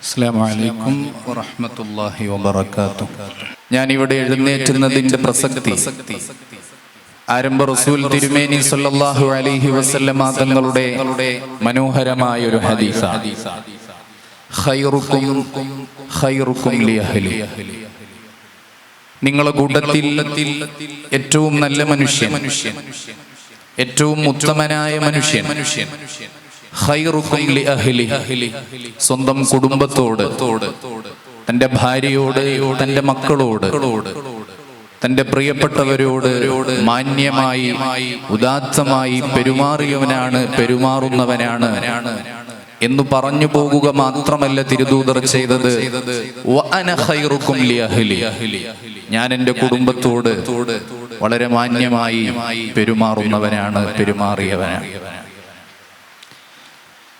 അസ്സലാമു അലൈക്കും വറഹ്മത്തുള്ളാഹി വബറകാതുഹു. ഞാനിവിടെ എഴുന്നേറ്റുന്നതിൻ്റെ പ്രസക്തി ആരംഭ റസൂൽ തിരുമേനി സല്ലല്ലാഹു അലൈഹി വസല്ലമ തങ്ങളുടെ മനോഹരമായ ഒരു ഹദീസാണ്. ഖൈറുക്കും ഖൈറുക്കും ലിഅഹ്ലി. നിങ്ങളുടെ കൂട്ടത്തിൽ ഏറ്റവും നല്ല മനുഷ്യൻ, ഏറ്റവും ഉത്തമനായ മനുഷ്യൻ ഖൈറുക്കും ലിഅഹ്ലി, സ്വന്തം കുടുംബത്തോട്, തൻ്റെ ഭാര്യയോട്, തൻ്റെ മക്കളോട്, തൻ്റെ പ്രിയപ്പെട്ടവരോട് മാന്യമായി ഉദാത്തമായി പെരുമാറുന്നവനാണ് എന്ന് പറഞ്ഞു പോകുക മാത്രമല്ല തിരുദൂതർ ചെയ്തത്. വഅന ഖൈറുക്കും ലിഅഹ്ലി, ഞാൻ എൻ്റെ കുടുംബത്തോട് വളരെ മാന്യമായി പെരുമാറിയവനാണ്.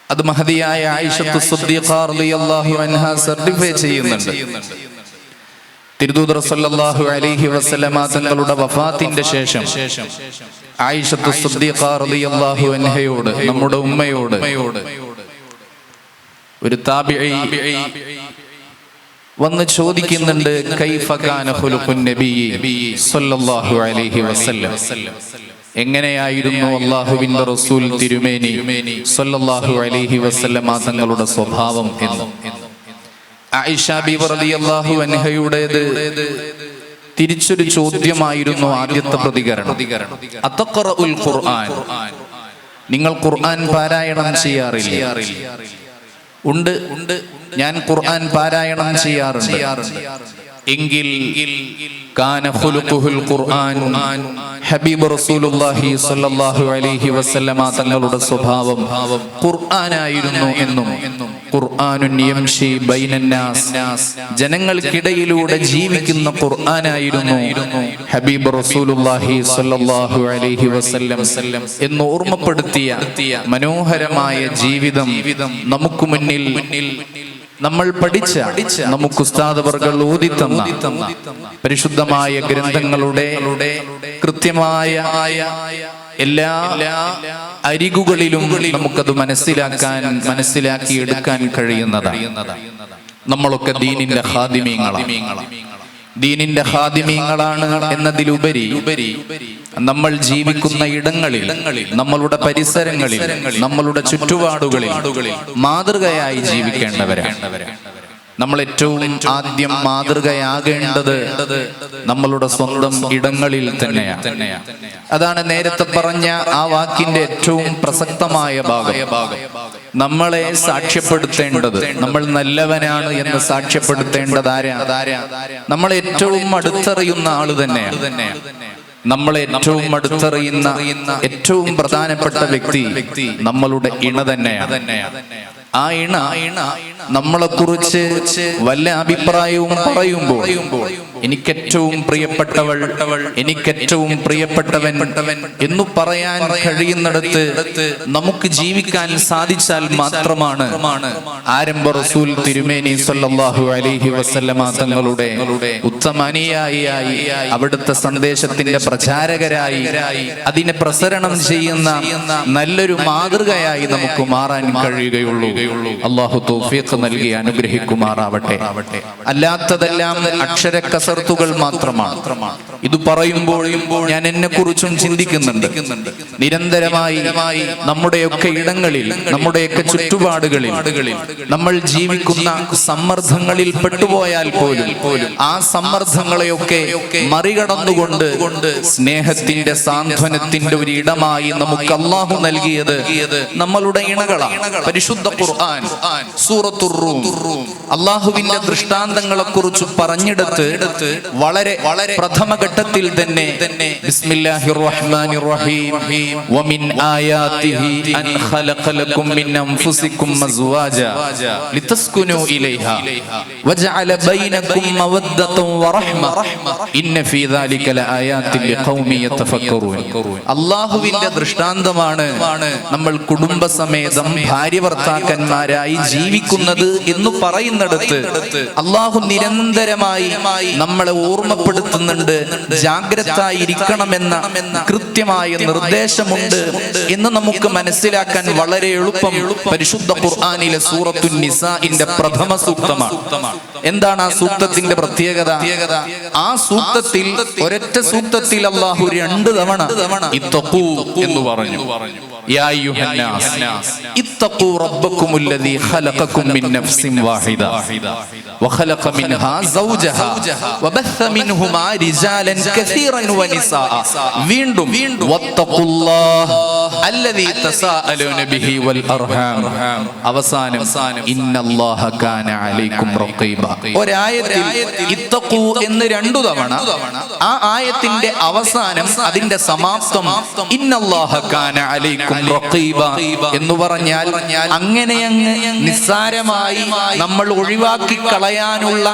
അത് മഹദിയായ ആയിഷത്തു സിദ്ദീഖ റളിയല്ലാഹു അൻഹ സർട്ടിഫൈ ചെയ്യുന്നുണ്ട്. തിരുദൂതർ സല്ലല്ലാഹു അലൈഹി വസല്ലമ തങ്ങളുടെ വഫാത്തിന്റെ ശേഷം ആയിഷത്തു സിദ്ദീഖ റളിയല്ലാഹു അൻഹയോട്, നമ്മുടെ ഉമ്മയോട്, ഒരു താബിഈ വന്ന് ചോദിക്കുന്നുണ്ട്, കൈഫ കാന ഖുലുഖുൻ നബിയ്യി സല്ലല്ലാഹു അലൈഹി വസല്ലം, എങ്ങനെയായിരുന്നു അല്ലാഹുവിന്റെ റസൂൽ തിരുമേനി സല്ലല്ലാഹു അലൈഹി വസല്ലമ തങ്ങളുടെ സ്വഭാവം എന്ന്. ആയിഷ ബീവി റളിയല്ലാഹു അൻഹയുടേത് തിരിച്ചൊരു ചോദ്യമായിരുന്നു. ആദ്യത്തെ പ്രതികരണം, അതഖറഉൽ ഖുർആൻ, നിങ്ങൾ ഖുർആൻ പാരായണം ചെയ്യാറില്ല? ഉണ്ട്, ഞാൻ ഖുർആൻ പാരായണം ചെയ്യാറുണ്ട്. എങ്കിൽ കാന ഖുലുഖുൽ ഖുർആൻ, ഹബീബ് റസൂലുള്ളാഹി സ്വല്ലല്ലാഹു അലൈഹി വസല്ലമ തങ്ങളുടെ സ്വഭാവം ഖുർആനായിരുന്നു എന്നും, ഖുർആനുൻ യംശി ബൈനന്നാസ്, ജനങ്ങൾക്കിടയിലൂടെ ജീവിക്കുന്ന ഖുർആനായിരുന്നു ഹബീബ് റസൂലുള്ളാഹി സ്വല്ലല്ലാഹു അലൈഹി വസല്ലം എന്ന് ഓർമ്മപ്പെടുത്തിയ മനോഹരമായ ജീവിതം നമുക്ക് മുന്നിൽ നമ്മൾ പഠിച്ച, നമുക്ക് ഉസ്താദ് അവർകൾ ഓതിത്തന്ന പരിശുദ്ധമായ ഗ്രന്ഥങ്ങളുടെ കൃത്യമായ എല്ലാ അരികുകളിലും നമുക്കത് മനസ്സിലാക്കിയെടുക്കാൻ കഴിയുന്നതാണ്. നമ്മളൊക്കെ ദീനിന്റെ ഖാദിമീങ്ങളാണ് എന്നതിലുപരി നമ്മൾ ജീവിക്കുന്ന ഇടങ്ങളിൽ, നമ്മളുടെ പരിസരങ്ങളിൽ, നമ്മളുടെ ചുറ്റുപാടുകളിൽ മാതൃകയായി ജീവിക്കേണ്ടവരാണ്. നമ്മൾ ഏറ്റവും ആദ്യം മാതൃകയാകേണ്ടത് നമ്മളുടെ സ്വന്തം ഇടങ്ങളിൽ തന്നെയാണ്. അതാണ് നേരത്തെ പറഞ്ഞ ആ വാക്കിന്റെ ഏറ്റവും പ്രസക്തമായ ഭാഗം. നമ്മളെ സാക്ഷ്യപ്പെടുത്തേണ്ടത്, നമ്മൾ നല്ലവനാണ് എന്ന് സാക്ഷ്യപ്പെടുത്തേണ്ടത് ആരാ? നമ്മളെ ഏറ്റവും അടുത്തറിയുന്ന ആള് തന്നെയാണ്. നമ്മളെ ഏറ്റവും അടുത്തറിയുന്ന ഏറ്റവും പ്രധാനപ്പെട്ട വ്യക്തി നമ്മളുടെ ഇണ തന്നെയാണ്. ആ ഇണ നമ്മളെ കുറിച്ച് വല്ല അഭിപ്രായവും പറയുമ്പോൾ എനിക്കേറ്റവും പ്രിയപ്പെട്ടവൾ, എനിക്കേറ്റവും പ്രിയപ്പെട്ടവൻ എന്നു പറയാൻ കഴിയുന്നിടത്ത് നമുക്ക് ജീവിക്കാൻ സാധിച്ചാൽ മാത്രമാണ് ആരംഭ റസൂൽ തിരുമേനി സല്ലല്ലാഹു അലൈഹി വസല്ലമ തങ്ങളുടെ ഉത്തമനുയായി, അവിടുത്തെ സന്ദേശത്തിന്റെ പ്രചാരകരായി, അതിനെ പ്രസരണം ചെയ്യുന്ന നല്ലൊരു മാതൃകയായി നമുക്ക് മാറാൻ കഴിയുകയുള്ളൂ. അല്ലാഹു തൗഫീഖ് നൽകി അനുഗ്രഹിക്കുമാറാവട്ടെ. അല്ലാത്തതെല്ലാം അക്ഷരക്കസർത്തുകൾ മാത്രമാണ്. ഇത് പറയുമ്പോൾ ഞാൻ എന്നെ കുറിച്ചും ചിന്തിക്കുന്നുണ്ട്. നിരന്തരമായി നമ്മുടെയൊക്കെ ഇടങ്ങളിൽ, നമ്മുടെയൊക്കെ ചുറ്റുപാടുകളിൽ നമ്മൾ ജീവിക്കുന്ന സമ്മർദ്ദങ്ങളിൽ പെട്ടുപോയാൽ പോലും ആ സമ്മർദ്ദങ്ങളെയൊക്കെ മറികടന്നുകൊണ്ട് സ്നേഹത്തിന്റെ, സാന്ത്വനത്തിന്റെ ഒരു ഇടമായി നമുക്ക് അല്ലാഹു നൽകിയത് നമ്മളുടെ ഇണകളാണ്. പരിശുദ്ധ ഖുർആൻ സൂറത്തുർ റൂം അല്ലാഹുവിന്റെ ദൃഷ്ടാന്തങ്ങളെ കുറിച്ച് പറഞ്ഞെടുത്ത് വളരെ പ്രഥമ ഘട്ടത്തിൽ തന്നെ ബിസ്മില്ലാഹിർ റഹ്മാനിർ റഹീം വമിൻ ആയാതിഹി അൻ ഖലഖ ലക്കും മിൻ അൻഫുസികും അസ്വാജ ലിതസ്കുനു ഇലൈഹാ വജഅല ബൈനകും മവദ്ദതൻ വറഹ്മ ഇന്ന ഫീ ദാലിക ലആയാതിൻ ലിഖൗമി യതഫക്കറൂൻ. അല്ലാഹുവിന്റെ ദൃഷ്ടാന്തമാണ് നമ്മൾ കുടുംബസമേതം ഭാര്യ ഭർത്താക്കന്മാരായി ജീവിക്കുന്നത് ലഭിക്കുന്നത് എന്ന് പറയുന്നിടത്ത് അള്ളാഹു നിരന്തരമായി നമ്മളെ ഓർമ്മപ്പെടുത്തുന്നുണ്ട്, ജാഗ്രതായിരിക്കണമെന്ന കൃത്യമായ നിർദ്ദേശമുണ്ട് എന്ന് നമുക്ക് മനസ്സിലാക്കാൻ വളരെ എളുപ്പം പരിശുദ്ധ ഖുർആനിലെ സൂറത്തുൻ നിസാഇന്റെ പ്രഥമ സൂക്തമാണ്. എന്താണ് ആ സൂക്തത്തിന്റെ പ്രത്യേകത? ആ സൂക്തത്തിൽ ഒരൊറ്റ സൂക്തത്തിൽ അല്ലാഹു 2 തവണ ഇത്തഖൂ എന്ന് പറഞ്ഞു. യാ അയ്യുഹന്നാസ് ഇത്തഖൂ റബ്ബക്കുമുല്ലദീ ഖലഖക്കും മിൻ നഫ്സിൻ വാഹിദ വഖലഖ മിൻഹാ സൗജഹാ വബഥ മിൻഹുമാ റിജാലൻ കസീറൻ വനിസാഅ. വീണ്ടും വത്തഖുല്ലാഹ് അല്ലദീ തസാഅലൂന ബിഹി വൽ അർഹാം. അവസാനം ഇന്നല്ലാഹ കാന അലൈക്കും റഖീബ. ഒരായത്തിൽ ഇത്തഖൂ എന്ന് 2 തവണ, ആ ആയത്തിന്റെ അവസാനം അതിന്റെ സമാപ്തം ഇന്നല്ലാഹ കാന അലൈക്കും റഖീബ എന്ന് പറഞ്ഞാൽ അങ്ങനെയങ്ങ് നിസ്സാരമായി നമ്മൾ ഒഴിവാക്കി കളയാനുള്ള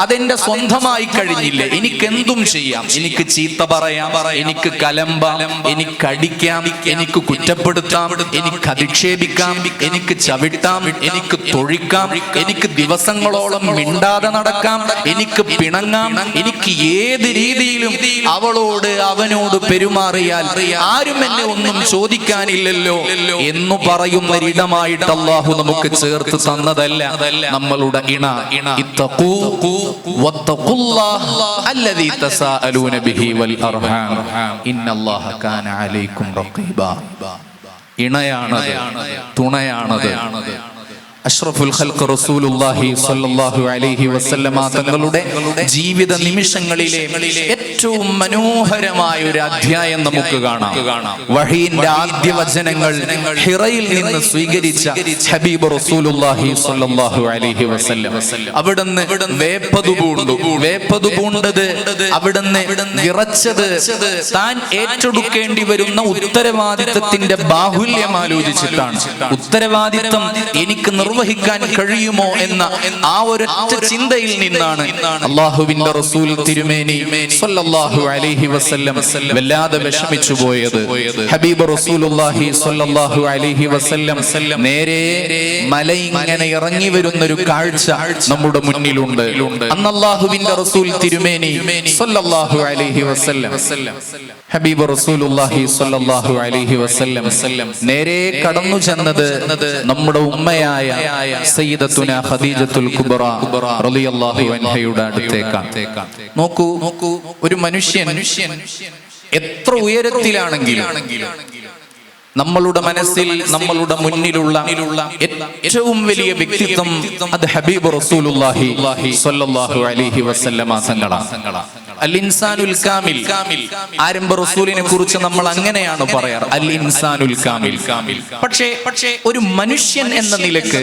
അതെന്റെ സ്വന്തമായി കഴിഞ്ഞില്ല. എനിക്കെന്തും ചെയ്യാം, എനിക്ക് ചീത്ത പറയാം, എനിക്ക് കലമ്പാം, എനിക്ക് അടിക്കാം, എനിക്ക് കുറ്റപ്പെടുത്താം, എനിക്ക് അധിക്ഷേപിക്കാം, എനിക്ക് ചവിട്ടാം, എനിക്ക് തൊഴിക്കാം, എനിക്ക് ദിവസങ്ങളോളം മിണ്ടാതെ നടക്കാം, എനിക്ക് പിണങ്ങാം, എനിക്ക് ഏത് രീതിയിലും അവളോട് അവനോട് പെരുമാറിയാൽ ആരും എന്നെ ഒന്നും ചോദിക്കാനില്ലല്ലോ എന്ന് പറയുന്നൊരിടമായിട്ട് അല്ലാഹു നമുക്ക് ചേർത്ത് തന്നതല്ല നമ്മളുടെ ഇണ. ഇത്തഖൂ വത്തഖുല്ലാഹ് അല്ലദീ തസാഅലൂന ബിഹി വൽ അർഹാം ഇന്നല്ലാഹ കാന അലൈക്കും റഖീബ. ഇണയാണത്, തുണയാണത്. അഷ്റഫുൽ ഖൽഖ് റസൂലുള്ളാഹി സ്വല്ലല്ലാഹു അലൈഹി വസല്ലമ തങ്ങളുടെ ജീവിത നിമിഷങ്ങളിലെ ഏറ്റവും മനോഹരമായ ഒരു അധ്യായം നമുക്ക് കാണാം. വഹീന്റെ ആദ്യ വചനങ്ങൾ ഹിറയിൽ നിന്ന് സ്വീകരിച്ച ഹബീബ് റസൂലുള്ളാഹി സ്വല്ലല്ലാഹു അലൈഹി വസല്ലം അവിടുന്ന് വേപ്പതു പൂണ്ടത്, അവിടുന്ന് വിറച്ചത് താൻ ഏറ്റെടുക്കേണ്ടി വരുന്ന ഉത്തരവാദിത്തത്തിന്റെ ബാഹുല്യം ആലോചിച്ചിട്ടാണ്. ഉത്തരവാദിത്തം എനിക്ക് നിർവഹിക്കാൻ കഴിയുമോ എന്ന ആ ഒരൊറ്റ ചിന്തയിൽ നിന്നാണ് അല്ലാഹുവിന്റെ റസൂൽ തിരുമേനി സ്വല്ലല്ലാഹു അലൈഹി വസല്ലം വല്ലാതെ വിഷമിച്ചു പോയത്. ഹബീബ് റസൂലുള്ളാഹി സ്വല്ലല്ലാഹു അലൈഹി വസല്ലം നേരെ മല ഇങ്ങനെ ഇറങ്ങി വരുന്നൊരു കാഴ്ച നമ്മുടെ മുന്നിലുണ്ട്. അന്ന് അല്ലാഹുവിന്റെ റസൂൽ തിരുമേനി സ്വല്ലല്ലാഹു അലൈഹി വസല്ലം ഹബീബ് റസൂലുള്ളാഹി സ്വല്ലല്ലാഹു അലൈഹി വസല്ലം നേരെ കടന്നു ചെന്നത് നമ്മുടെ ഉമ്മയായ സയ്യിദത്തുന ഖദീജത്തുൽ കുബ്ര റളിയല്ലാഹു അൻഹയുടെ അടുത്തേക്കാണ്. നോക്കൂ, ഒരു മനുഷ്യൻ എത്ര ഉയരത്തിലാണെങ്കിലും നമ്മളുടെ മനസ്സിൽ നമ്മളുടെ മുന്നിലുള്ള ഏറ്റവും വലിയ വ്യക്തിത്വം അത് ഹബീബ് റസൂലുള്ളാഹി സ്വല്ലല്ലാഹു അലൈഹി വസല്ലമ തങ്ങളാണ്. അൽ ഇൻസാനുൽ കാമിൽ, ആരംഭ റസൂലിനെ കുറിച്ച് നമ്മൾ അങ്ങനെയാണ് പറയാറ്, അൽ ഇൻസാനുൽ കാമിൽ. പക്ഷേ ഒരു മനുഷ്യൻ എന്ന നിലക്ക്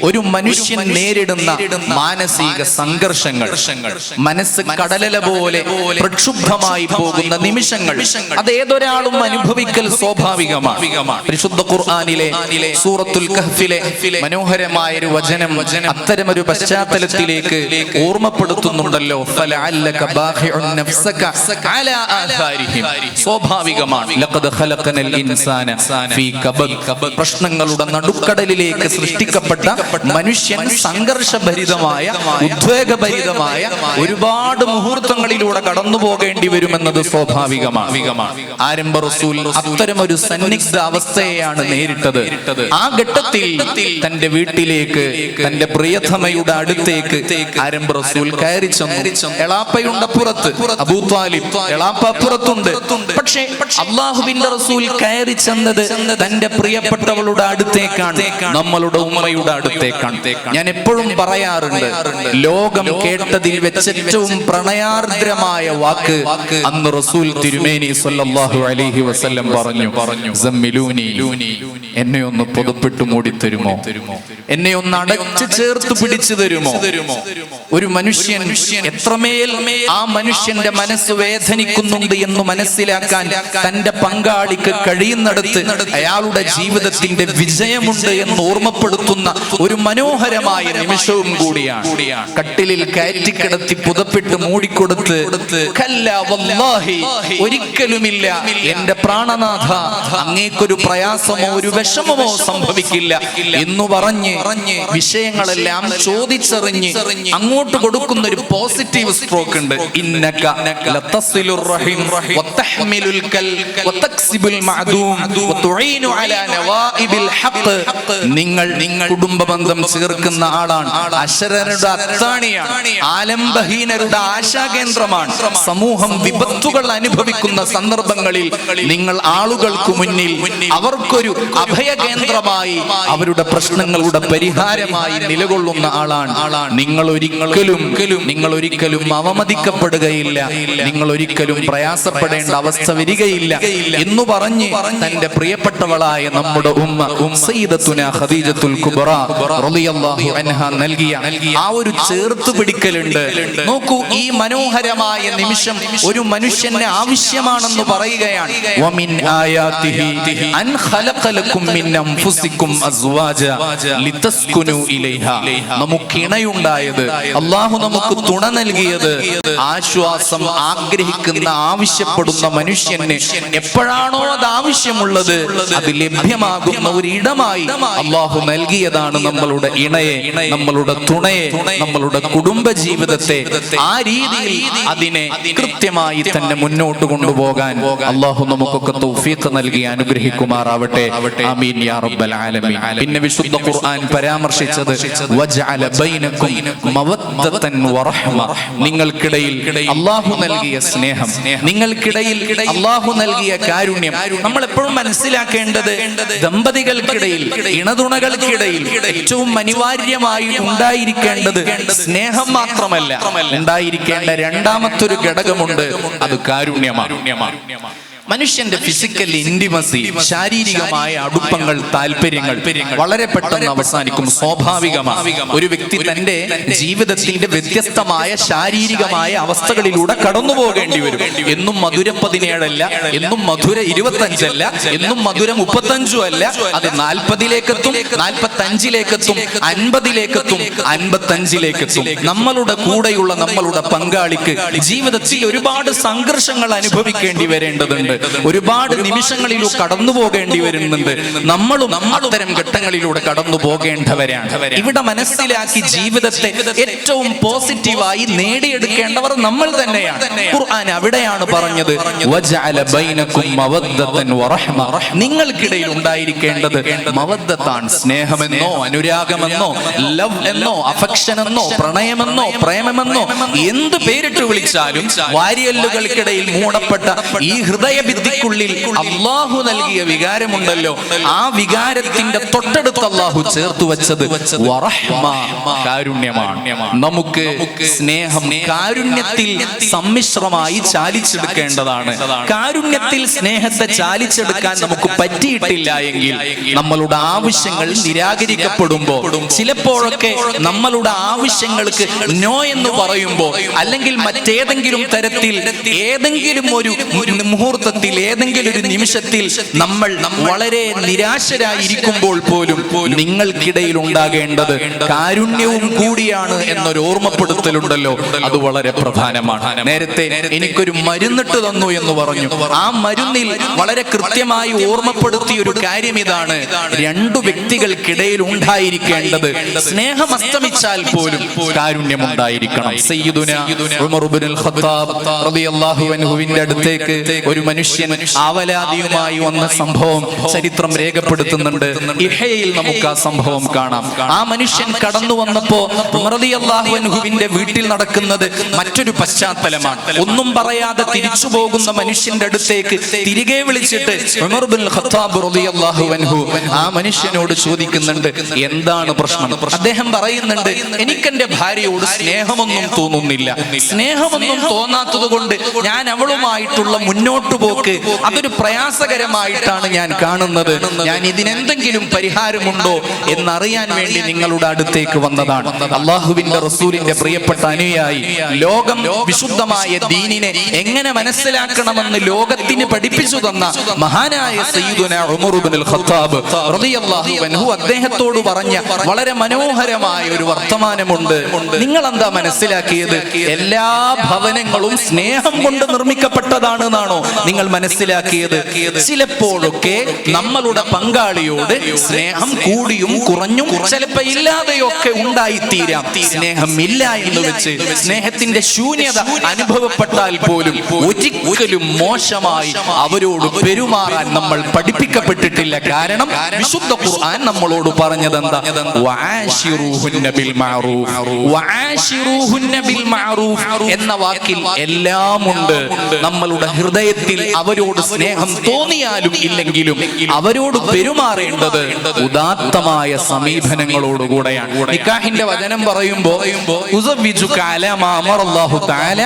ഒരു മനുഷ്യൻ നേരിടുന്ന മാനസിക സംഘർഷങ്ങൾ, മനസ്സ് കടലല പോലെ പ്രക്ഷുബ്ധമായി പോകുന്ന നിമിഷങ്ങൾ, അത് ഏതൊരാളും അനുഭവിക്കൽ സ്വാഭാവികമാണ്. പരിശുദ്ധ ഖുർആനിലെ സൂറത്തുൽ കഹ്ഫിലെ മനോഹരമായ ഒരു വചനം അത്തരമൊരു പശ്ചാത്തലത്തിലേക്ക് ഓർമ്മപ്പെടുത്തുന്നുണ്ടല്ലോ. ഫലഅല്ലക ബാഖിഉൻ നഫ്സക അലാ ആഥാരിഹിം. സ്വാഭാവികമാണ്. ലഖദ് ഖലഖനൽ ഇൻസാന ഫീ കബദ്. പ്രശ്നങ്ങളുടെ നടുക്കടലിലേക്ക് സൃഷ്ടിക്കപ്പെട്ട മനുഷ്യൻ സംഘർഷഭരിതമായ, ഉദ്വേഗഭരിതമായ ഒരുപാട് മുഹൂർത്തങ്ങളിലൂടെ കടന്നു പോകേണ്ടി വരുമെന്നത് സ്വാഭാവികമാണ്. ആരംഭ റസൂൽ അത്തരമൊരു സന്നിഗ്ധ അവസ്ഥയെയാണ് നേരിട്ടത്. ആ ഘട്ടത്തിൽ തന്റെ വീട്ടിലേക്ക്, തന്റെ പ്രിയതമയുടെ അടുത്തേക്ക് ആരംഭ റസൂൽ കയറി ചെന്നു. എളാപ്പയുണ്ടപ്പുറത്ത്, അബൂ ത്വാലിബ് എളാപ്പ അപ്പുറത്തുണ്ട്. പക്ഷേ അല്ലാഹുവിന്റെ റസൂൽ കയറി ചെന്നത് തന്റെ പ്രിയപ്പെട്ടവളുടെ അടുത്തേക്കാണ്, നമ്മളുടെ ഉമ്മയുടെ അടുത്തേക്കാണ്. ഞാൻ എപ്പോഴും പറയാറുണ്ട്, ലോകം കേട്ടതിൽ വെച്ച് ഏറ്റവും പ്രണയാർദ്രമായ വാക്ക് അന്ന് റസൂൽ തിരുമേനി സ്വല്ലല്ലാഹു അലൈഹി വസല്ലം പറഞ്ഞു, എന്നെ ഒന്ന് പുതപ്പിട്ട് മൂടി തരുമോ, എന്നെ ഒന്ന് അടച്ചു ചേർത്ത് പിടിച്ചു തരുമോ. ഒരു മനുഷ്യൻ എത്രമേൽ ആ മനുഷ്യൻ മനുഷ്യന്റെ മനസ്സ് വേദനിക്കുന്നുണ്ട് എന്ന് മനസ്സിലാക്കാൻ തന്റെ പങ്കാളിക്ക് കഴിയുന്നിടത്ത് അയാളുടെ ജീവിതത്തിന്റെ വിജയമുണ്ട് എന്ന് ഓർമ്മപ്പെടുത്തുന്ന ഒരു മനോഹരമായ നിമിഷവും കൂടിയാണ്. കട്ടിലിൽ കയറ്റിക്കിടത്തി പുതപ്പിട്ട് മൂടിക്കൊടുത്ത് ഒരിക്കലുമില്ല എന്റെ പ്രാണനാഥ, അങ്ങേക്കൊരു പ്രയാസമോ ഒരു വിഷമമോ സംഭവിക്കില്ല എന്ന് പറഞ്ഞ് വിഷയങ്ങളെല്ലാം ചോദിച്ചറിഞ്ഞ് അങ്ങോട്ട് കൊടുക്കുന്ന ഒരു പോസിറ്റീവ് സ്ട്രോക്ക് ഉണ്ട്. ഇന്നക ലതസിലുർ റഹീം വതഹ്മിലുൽ കൽ വതക്സിബുൽ മഅദൂം വതുഈനു അലാ നവാഇബിൽ ഹഖ്. നിങ്ങൾ കുടുംബ ബന്ധം ചേർക്കുന്ന ആളാണ്, അശരണരുടെ അത്താണിയാണ്, ആലംബഹീനരുടെ ആശാകേന്ദ്രമാണ്. സമൂഹം വിപത്തുകൾ അനുഭവിക്കുന്ന സന്ദർഭങ്ങളിൽ നിങ്ങൾ ആളുകൾക്ക് മുന്നിൽ അവർക്കൊരു അഭയകേന്ദ്രമായി, അവരുടെ പ്രശ്നങ്ങളുടെ പരിഹാരമായി നിലകൊള്ളുന്ന ആളാണ്. നിങ്ങൾ ഒരിക്കലും അവമതിക്കപ്പെടുകയില്ല, നിങ്ങൾ ഒരിക്കലും പ്രയാസപ്പെടേണ്ട അവസ്ഥ വരികയില്ല എന്ന് പറഞ്ഞ് തന്റെ പ്രിയപ്പെട്ടവളായ നമ്മുടെ ഉമ്മ സയ്യിദത്തുനാ ഖദീജത്തുൽ കുബ്ര റളിയല്ലാഹു അൻഹ നൽകിയ ആ ഒരു ചേർത്ത് പിടിക്കലുണ്ട്. നോക്കൂ, ഈ മനോഹരമായ നിമിഷം ഒരു മനുഷ്യന് ആവശ്യമാണെന്ന് പറയുകയാണ്. വമിൻ ആയാതിഹി അൻ ഖലഖ ലക്കും മിൻ അൻഫുസികും അസ്വാജ ലിതസ്കുനു ഇലൈഹാ. നമുക്ക് ഇണയുണ്ടായത്, അല്ലാഹു നമുക്ക് തുണ നൽകിയത്, ആശ്വാസം ആഗ്രഹിക്കുന്ന ആവശ്യപ്പെടുന്ന മനുഷ്യന് എപ്പോഴാണോ അത് ആവശ്യമുള്ളത് അത് ലഭ്യമാകുന്ന ഒരു ഇടമായി അല്ലാഹു നൽകിയതാണ് നമ്മളുടെ ഇണയെ, നമ്മളുടെ തുണയെ, നമ്മളുടെ കുടുംബ ജീവിതത്തെ. ആ രീതിയിൽ അതിനെ കൃത്യമായി തന്നെ മുന്നോട്ട് കൊണ്ടുപോകാൻ അല്ലാഹു നമുക്കൊക്കെ തൗഫീഖ് നൽകി അനുഗ്രഹിക്കുമാറാവട്ടെ. ആമീൻ യാ റബ്ബൽ ആലമീൻ. പിന്നെ വിശുദ്ധ ഖുർആൻ പരാമർശിച്ചത് വജഅല ബൈനകും മവദ്ദതൻ വറഹ്മ. നിങ്ങൾക്കിടയിൽ അല്ലാഹു നൽകിയ സ്നേഹം, നിങ്ങൾക്കിടയിൽ അല്ലാഹു നൽകിയ കാരുണ്യം. നമ്മൾ എപ്പോഴും മനസ്സിലാക്കേണ്ടത് ദമ്പതികൾക്കിടയിൽ, ഇണതുണകൾക്കിടയിൽ ഏറ്റവും അനിവാര്യമായി ഉണ്ടായിരിക്കേണ്ടത് സ്നേഹം മാത്രമല്ല, ഉണ്ടായിരിക്കേണ്ട രണ്ടാമത്തൊരു ഘടകമുണ്ട്, അത് കാരുണ്യമാണ്. മനുഷ്യന്റെ ഫിസിക്കൽ ഇന്റിമസി, ശാരീരികമായ അടുപ്പങ്ങൾ, താല്പര്യങ്ങൾ വളരെ പെട്ടെന്ന് അവസാനിക്കും, സ്വാഭാവികമാണ്. ഒരു വ്യക്തി തന്റെ ജീവിതത്തിന്റെ വ്യത്യസ്തമായ ശാരീരികമായ അവസ്ഥകളിലൂടെ കടന്നു പോകേണ്ടി വരും. എന്നും മധുര 17 അല്ല, എന്നും മധുര 25 അല്ല, എന്നും മധുര 35 അല്ല. അത് 40-ലേക്കെത്തും, 45-ലേക്കെത്തും, 50-ലേക്കെത്തും, 55-ലേക്കെത്തും. നമ്മളുടെ കൂടെയുള്ള നമ്മളുടെ പങ്കാളിക്ക് ജീവിതത്തിൽ ഒരുപാട് സംഘർഷങ്ങൾ അനുഭവിക്കേണ്ടി വരേണ്ടതുണ്ട്, ഒരുപാട് നിമിഷങ്ങളിലൂടെ കടന്നു പോകേണ്ടി വരുന്നുണ്ട്. നമ്മളും അത്തരം ഘട്ടങ്ങളിലൂടെ കടന്നു പോകേണ്ടവരാണ്. ഇവിടെ മനസ്സിലാക്കി ജീവിതത്തെ ഏറ്റവും പോസിറ്റീവായി നേടിയെടുക്കേണ്ടവർ നമ്മൾ തന്നെയാണ്. ഖുർആൻ അവിടെയാണ് പറഞ്ഞത് വജഅല ബൈനകും മവദ്ദതൻ വറഹ്മ. നിങ്ങൾക്കിടയിൽ ഉണ്ടായിരിക്കേണ്ടത് മവദ്ദത്താണ്, സ്നേഹമെന്നോ അനുരാഗമെന്നോ ലവ് എന്നോ അഫെക്ഷൻ എന്നോ പ്രണയമെന്നോ പ്രേമമെന്നോ എന്ത് പേരിട്ട് വിളിച്ചാലും വാരിയല്ലുകൾക്കിടയിൽ മൂടപ്പെട്ട ഈ ഹൃദയഭിത്തിക്കുള്ളിൽ അല്ലാഹു നൽകിയ വികാരമുണ്ടല്ലോ, ആ വികാരത്തിന്റെ തൊട്ടടുത്ത് അല്ലാഹു ചേർത്ത് വെച്ചത് വറഹ്മ, കാരുണ്യമാണ്. നമുക്ക് സ്നേഹം കാരുണ്യത്തിൽ സമ്മിശ്രമായി ചാലിച്ചെടുക്കേണ്ടതാണ്. കാരുണ്യത്തിൽ സ്നേഹത്തെ ചാലിച്ചെടുക്കാൻ നമുക്ക് പറ്റിയിട്ടില്ല എങ്കിൽ നമ്മളുടെ ആവശ്യങ്ങൾ നിരാകരിക്കപ്പെടുമ്പോൾ, ചിലപ്പോഴൊക്കെ നമ്മളുടെ ആവശ്യങ്ങൾക്ക് നോ എന്ന് പറയുമ്പോൾ, അല്ലെങ്കിൽ മറ്റേതെങ്കിലും തരത്തിൽ ഏതെങ്കിലും ഒരു മുഹൂർത്തത്തിൽ, ഏതെങ്കിലും ഒരു നിമിഷത്തിൽ നമ്മൾ വളരെ നിരാശരായിരിക്കുമ്പോൾ പോലും നിങ്ങൾക്കിടയിൽ ഉണ്ടാകേണ്ടത് കാരുണ്യവും കൂടിയാണ് എന്നൊരു ഓർമ്മപ്പെടുത്തലുണ്ടല്ലോ, അത് വളരെ പ്രധാനമാണ്. നേരത്തെ എനിക്കൊരു മരുന്നിട്ട് തന്നു എന്ന് പറഞ്ഞു. ആ മരുന്നിൽ വളരെ കൃത്യമായി ഓർമ്മപ്പെടുത്തിയ ഒരു കാര്യം ഇതാണ്: രണ്ടു വ്യക്തികൾക്കിടയിൽ ഉണ്ടായിരിക്കേണ്ടത് സ്നേഹം അസ്തമിച്ചാൽ പോലും കാരുണ്യം ഉണ്ടായിരിക്കണം. സയ്യിദുനാ ഉമർ ഇബ്നുൽ ഖത്താബ് റളിയല്ലാഹു അൻഹുവിന്റെ അടുത്തേക്ക് ഒരു മനുഷ്യൻ ആവലാതിയുമായി വന്ന സംഭവം ചരിത്രം രേഖപ്പെടുത്തുന്നുണ്ട്. ഇഹയിൽ നമുക്ക് ആ സംഭവം കാണാം. ആ മനുഷ്യൻ കടന്നു വന്നപ്പോ ഉമർ റളിയല്ലാഹു അൻഹുവിന്റെ വീട്ടിൽ നടക്കുന്നത് മറ്റൊരു പശ്ചാത്തലമാണ്. ഒന്നും പറയാതെ തിരിച്ചു പോകുന്ന മനുഷ്യന്റെ അടുത്തേക്ക് തിരികെ വിളിച്ചിട്ട് ഉമർ ഇബ്നുൽ ഖത്താബ് റളിയല്ലാഹു അൻഹു ആ മനുഷ്യനോട് ചോദിക്കുന്നുണ്ട്, എന്താണ് പ്രശ്നം? അദ്ദേഹം പറയുന്നുണ്ട്, എനിക്കെന്റെ ഭാര്യയോട് സ്നേഹമൊന്നും തോന്നുന്നില്ല. സ്നേഹമൊന്നും തോന്നാത്തത് കൊണ്ട് ഞാൻ അവളുമായിട്ടുള്ള മുന്നോട്ടു പോക്ക് അതൊരു പ്രയാസകരമായിട്ടാണ് ഞാൻ കാണുന്നത്. ഞാൻ ഇതിനെന്തെങ്കിലും പരിഹാരമുണ്ടോ എന്നറിയാൻ വേണ്ടി നിങ്ങളുടെ അടുത്തേക്ക് വന്നതാണ്. അള്ളാഹുവിന്റെ റസൂലിന്റെ പ്രിയപ്പെട്ട അനുയായി, ലോകം വിശുദ്ധമായ ദീനിനെ എങ്ങനെ മനസ്സിലാക്കണമെന്ന് ലോകത്തിന് പഠിപ്പിച്ചു തന്ന മഹാനായ സയ്യിദുനാ ഉമർ ഇബ്നുൽ ഖത്താബ് റളിയല്ലാഹു അൻഹു അദ്ദേഹത്തോട് പറഞ്ഞ വളരെ മനോഹരമായ ഒരു വർത്തമാനമുണ്ട്. നിങ്ങൾ എന്താ മനസ്സിലാക്കിയത്? എല്ലാ ഭവനങ്ങളും സ്നേഹം കൊണ്ട് നിർമ്മിക്കപ്പെട്ടതാണെന്നാണോ നിങ്ങൾ മനസ്സിലാക്കിയത്? ചിലപ്പോഴൊക്കെ നമ്മളുടെ പങ്കാളിയോട് സ്നേഹം കൂടിയും കുറഞ്ഞും ചിലപ്പോ ഇല്ലാതെയൊക്കെ ഉണ്ടായിത്തീരാം. സ്നേഹം ഇല്ല എന്ന് വെച്ച് സ്നേഹത്തിന്റെ ശൂന്യത അനുഭവപ്പെട്ടാൽ പോലും ഒരിക്കലും മോശമായി അവരോട് പെരുമാറാൻ നമ്മൾ പഠിപ്പിക്കപ്പെട്ടിട്ടില്ല. കാരണം വിശുദ്ധ ഖുർആൻ നമ്മളോട് പറഞ്ഞത് എന്താ? വആശിറൂഹുന്ന ബിൽ മഅറൂഫ്. വആശിറൂഹുന്ന ബിൽ മഅറൂഫ് എന്ന വാക്കിൽ എല്ലാം ഉണ്ട്. നമ്മളുടെ ഹൃദയത്തിൽ അവരോട് സ്നേഹം തോന്നിയാലും ഇല്ലെങ്കിലും അവരോട് പെരുമാറേണ്ടത് ഉദാത്തമായ സമീപനങ്ങളോടുകൂടെയാണ്. നിക്കാഹിന്റെ വചനം പറയുമ്പോൾ ഉസവ്വിജുക അലാ മാ അമറല്ലാഹു തആല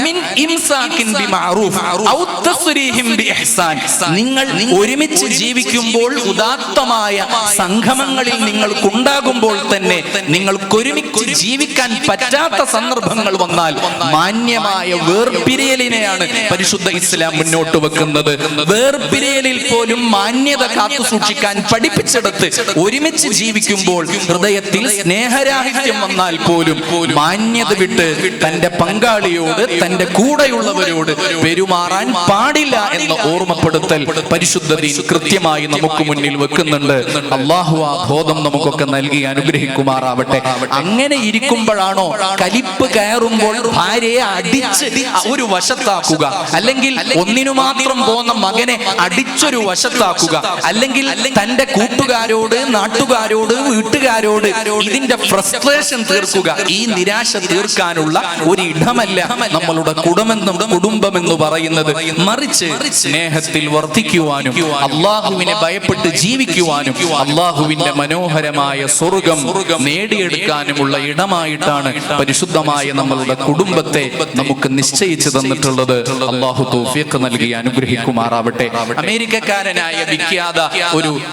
മിൻ ഇംസാകിൻ ബിമഅറൂഫ് ഔ തസ്രീഹിൻ ബിഇഹ്സാൻ. നിങ്ങൾ ഒരുമിച്ച് ജീവിക്കുമ്പോൾ ഉദാത്തമായ സംഗമങ്ങളിൽ നിങ്ങൾക്കുണ്ടാകുമ്പോൾ തന്നെ നിങ്ങൾക്കൊരുമിച്ച് ജീവിക്കാൻ പറ്റാത്ത സന്ദർഭങ്ങൾ വന്നാൽ മാന്യമായ വേർപിരിയലിനെയാണ് പരിശുദ്ധ ഇസ്ലാം മുന്നോട്ട് വെക്കുന്നത്. വേർപിരിയലിൽ പോലും മാന്യത കാത്തു സൂക്ഷിക്കാൻ പഠിപ്പിച്ചെടുത്ത് ഒരുമിച്ച് ജീവിക്കുമ്പോൾ ഹൃദയത്തിൽ സ്നേഹരാഹിത്യം വന്നാൽ പോലും മാന്യത വിട്ട് തന്റെ പങ്കാളിയോട് തന്റെ കൂടെയുള്ളവരോട് പെരുമാറാൻ പാടില്ല എന്ന ഓർമ്മപ്പെടുത്തൽ പരിശുദ്ധ ദീൻ കൃത്യമായി നമുക്ക് മുന്നിൽ വെക്കുന്നുണ്ട്. അല്ലാഹു ആ ബോധം നമുക്കൊക്കെ നൽകി അനുഗ്രഹിക്കുമാറാവട്ടെ. അങ്ങനെ ഇരിക്കുമ്പോഴാണോ കലിപ്പ് കയറുമ്പോൾ ഭാര്യയെ അടിച്ച് ഒരു വശത്താക്കുക, അല്ലെങ്കിൽ ഒന്നിനു മാത്രം പോന്ന മകനെ അടിച്ചൊരു വശത്താക്കുക, അല്ലെങ്കിൽ തന്റെ കൂട്ടുകാരോട് നാട്ടുകാരോട് വീട്ടുകാരോട് ഇതിന്റെ ഫ്രസ്ട്രേഷൻ തീർക്കുക. ഈ നിരാശ തീർക്കാനുള്ള ഒരു ഇടമല്ല നമ്മളുടെ കുടുംബമെന്ന് പറയുന്നത്. മറിച്ച് സ്നേഹത്തിൽ വർദ്ധിക്കുവാനും അള്ളാഹുവിനെ ഭയപ്പെട്ട് ജീവിക്കുവാനും അള്ളാഹുവിന്റെ മനോഹരമായ സ്വർഗം നേടിയെടുക്കാനുമുള്ള ഇടമായിട്ടാണ് പരിശുദ്ധമായ നമ്മളുടെ കുടുംബത്തെ നമുക്ക് നിശ്ചയിച്ചു തന്നിട്ടുള്ളത്. അള്ളാഹു തൗഫീഖ് നൽകി അനുഗ്രഹിക്കുമാറാവട്ടെ. അമേരിക്കക്കാരനായ വിഖ്യാത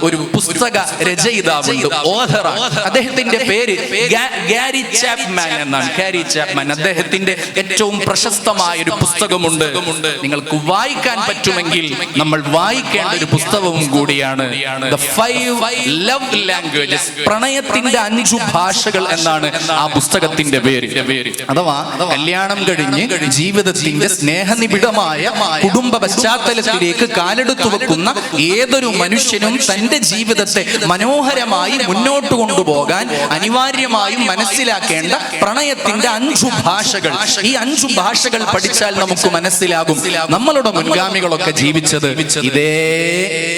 ഒരു പുസ്തക രചയിതാവുണ്ട്, ഓഥറാണ്. അദ്ദേഹത്തിന്റെ പേര് ഗാരി ചാപ്മാൻ എന്നാണ്. Gary Chapman. അദ്ദേഹത്തിന്റെ ഏറ്റവും പ്രശസ്തമായ ഒരു പുസ്തകമുണ്ട്. നിങ്ങൾക്ക് വായിക്കാൻ പറ്റുമെങ്കിൽ നമ്മൾ വായിക്കേണ്ട ഒരു പുസ്തകവും കൂടിയാണ് The 5 Love Languages. പ്രണയത്തിന്റെ 5 ഭാഷകൾ എന്നാണ് ആ പുസ്തകത്തിന്റെ പേര്. അഥവാ കല്യാണം കഴിഞ്ഞ് ജീവിതത്തിന്റെ സ്നേഹനിബിഡമായ കുടുംബ പശ്ചാത്തലത്തിലേക്ക് കാലെടുത്തു വെക്കുന്ന ഏതൊരു മനുഷ്യനും തന്റെ ജീവിതത്തെ മനോഹരമായി മുന്നോട്ട് കൊണ്ടുപോകാൻ അനിവാര്യമായും മനസ്സിലാക്കേണ്ട പ്രണയത്തിന്റെ 5 ഭാഷകൾ. ഈ 5 ഭാഷകൾ പഠിച്ചാൽ നമുക്ക് മനസ്സിലാകും നമ്മളുടെ മുൻഗാമികളൊക്കെ ജീവിച്ചത് ഇതേ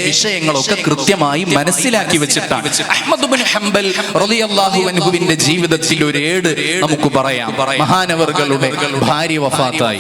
വിഷയങ്ങളൊക്കെ കൃത്യമായി മനസ്സിലാക്കി വെച്ചിട്ടാണ്. അഹ്മദ് ഇബ്നു ഹംബൽ റളിയല്ലാഹു അൻഹുവിന്റെ ജീവിതത്തിൽ ഒരു ഏട് നമുക്ക് പറയാം. മഹാനവറുകളുടെ ഭാര്യ വഫാത്തായി.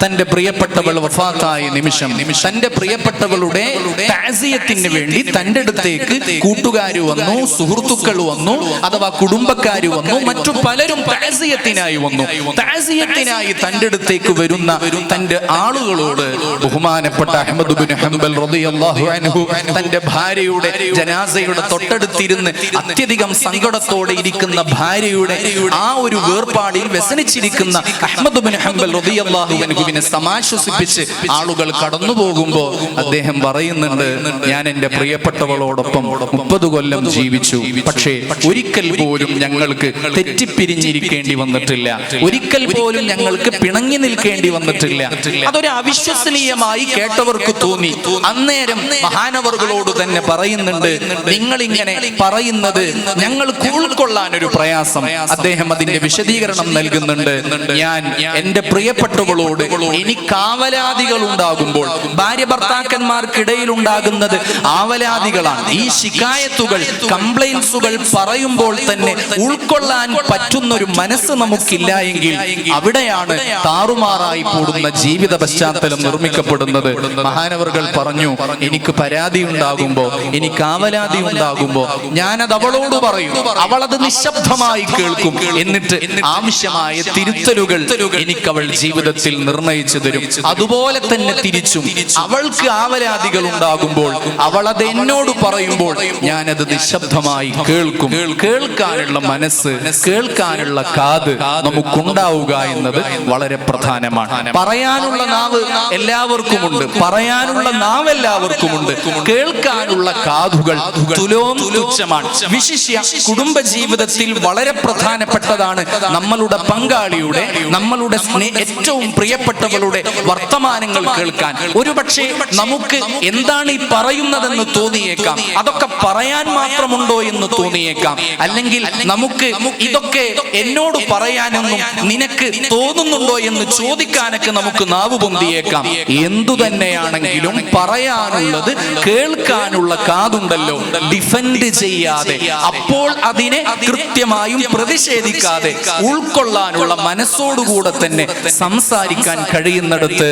തന്റെ പ്രിയപ്പെട്ടവൾ വഫാത്തായ നിമിഷം തന്റെ പ്രിയപ്പെട്ടവളുടെ തഅസിയത്തിന് വേണ്ടി തന്റെ അടുത്തേക്ക് കൂട്ടുകാർ വന്നു, സുഹൃത്തുക്കൾ വന്നു, അഥവാ കുടുംബക്കാർ വന്നു, മറ്റു പലരും തഅസിയത്തിനായി വന്നു. തഅസിയത്തിനായി തന്റെ അടുത്തേക്ക് വരുന്ന തന്റെ ആളുകളോട് ബഹുമാനപ്പെട്ട അഹ്മദ് ഇബ്നു ഹംബൽ റളിയല്ലാഹു അൻഹു തന്റെ ഭാര്യയുടെ ജനാസയുടെ തൊട്ടടുത്തിരുന്ന് അത്യധികം സങ്കടത്തോടെ ഇരിക്കുന്ന ഭാര്യയുടെ ആ ഒരു വേർപാടിൽ വ്യസനിച്ചിരിക്കുന്ന അഹ്മദ് ഇബ്നു ഹംബൽ റളിയല്ലാഹു അൻഹുവിനെ സമാശ്വസിപ്പിച്ച് ആളുകൾ കടന്നു പോകുമ്പോൾ അദ്ദേഹം പറയുന്നുണ്ട്, ഞാൻ എന്റെ പ്രിയപ്പെട്ടവളോടൊപ്പം 30 കൊല്ലം ജീവിച്ചു, പക്ഷേ ഒരിക്കൽ പോലും ഞങ്ങൾക്ക് തെറ്റിപ്പിരിഞ്ഞിരിക്കേണ്ടി വന്നിട്ടില്ല, ഒരിക്കൽ പോലും ഞങ്ങൾക്ക് പിണങ്ങി നിൽക്കേണ്ടി വന്നിട്ടില്ല. അതൊരു അവിശ്വസനീയമായി കേട്ടവർക്ക് തോന്നി. അന്നേരം മഹാനവറുകളോട് തന്നെ പറയുന്നുണ്ട്, നിങ്ങൾ ഇങ്ങനെ പറയുന്നത് ഞങ്ങൾക്ക് ഉൾക്കൊള്ളാൻ ഒരു പ്രയാസം. അദ്ദേഹം അതിന്റെ വിശദീകരണം നൽകുന്നുണ്ട്. ഞാൻ എന്റെ പ്രിയപ്പെട്ടവളോട് ഇനി കാവലാദികൾ ഉണ്ടാകുമ്പോൾ, ഭാര്യ ഭർത്താക്കന്മാർക്കിടയിൽ ഉണ്ടാകുന്നത് ആവലാദികളാണ്. ഈ ശികായത്തുകൾ, കംപ്ലൈൻസുകൾ പറയുമ്പോൾ തന്നെ ഉൾക്കൊള്ളാൻ പറ്റുന്ന ഒരു മനസ്സ് നമുക്കില്ല എങ്കിൽ അവിടെയാണ് താറുമാറായി കൂടുന്ന ജീവിത പശ്ചാത്തലം നിർമ്മിക്കപ്പെടുന്നത്. മഹാനവറുകൾ പറഞ്ഞു, എനിക്ക് പരാതി ഉണ്ടാകുമ്പോ, എനിക്ക് ആവലാതി ഉണ്ടാകുമ്പോ ഞാനത് അവളോട് പറയും, അവളത് നിശബ്ദമായി കേൾക്കും, എന്നിട്ട് ആവശ്യമായ തിരുത്തലുകൾ എനിക്ക് അവൾ ജീവിതത്തിൽ നിർണയിച്ചു തരും. അതുപോലെ തന്നെ തിരിച്ചും അവൾക്ക് ആവലാദികൾ ഉണ്ടാകുമ്പോൾ അവൾ അത് എന്നോട് പറയുമ്പോൾ ഞാനത് നിശബ്ദമായി കേൾക്കും. കേൾക്കാനുള്ള മനസ്സ്, കേൾക്കാനുള്ള കാത് നമുക്കുണ്ടാവുക എന്നത് വളരെ പ്രധാനമാണ്. പറയാനുള്ള നാവ് എല്ലാവർക്കുമുണ്ട്, പറയാനുള്ള നാവ് എല്ലാവർക്കുമുണ്ട്. കേൾക്കാനുള്ള കാതുകൾ തുലോം തുച്ഛമാണ്. വിശിഷ്യ കുടുംബ ജീവിതത്തിൽ വളരെ പ്രധാനപ്പെട്ടതാണ് നമ്മളുടെ പങ്കാളിയുടെ, നമ്മളുടെ ഏറ്റവും പ്രിയപ്പെട്ടവളുടെ വർത്തമാനങ്ങൾ കേൾക്കാൻ. ഒരുപക്ഷെ നമുക്ക് എന്താണ് ഈ പറയുന്നതെന്ന് തോന്നിയേക്കാം, അതൊക്കെ പറയാൻ മാത്രമുണ്ടോ എന്ന് തോന്നിയേക്കാം. അല്ലെങ്കിൽ നമുക്ക് ഇതൊക്കെ എന്നോട് പറയാനൊന്നും നിനക്ക് തോന്നുന്നുണ്ടോ എന്ന് ചോദിക്കാനൊക്കെ നമുക്ക് നാവ് പൊന്തിയേക്കാം. എന്തു തന്നെയാണെങ്കിലും പറയാനുള്ളത് കേൾക്കാനുള്ള കാതുണ്ടല്ലോ, ഡിഫെൻഡ് ചെയ്യാതെ അപ്പോൾ അതിനെ കൃത്യമായും പ്രതിഷേധിക്കാതെ ഉൾക്കൊള്ളാനുള്ള മനസ്സോടുകൂടെ തന്നെ സംസാരിക്കാൻ കഴിയുന്നിടത്ത്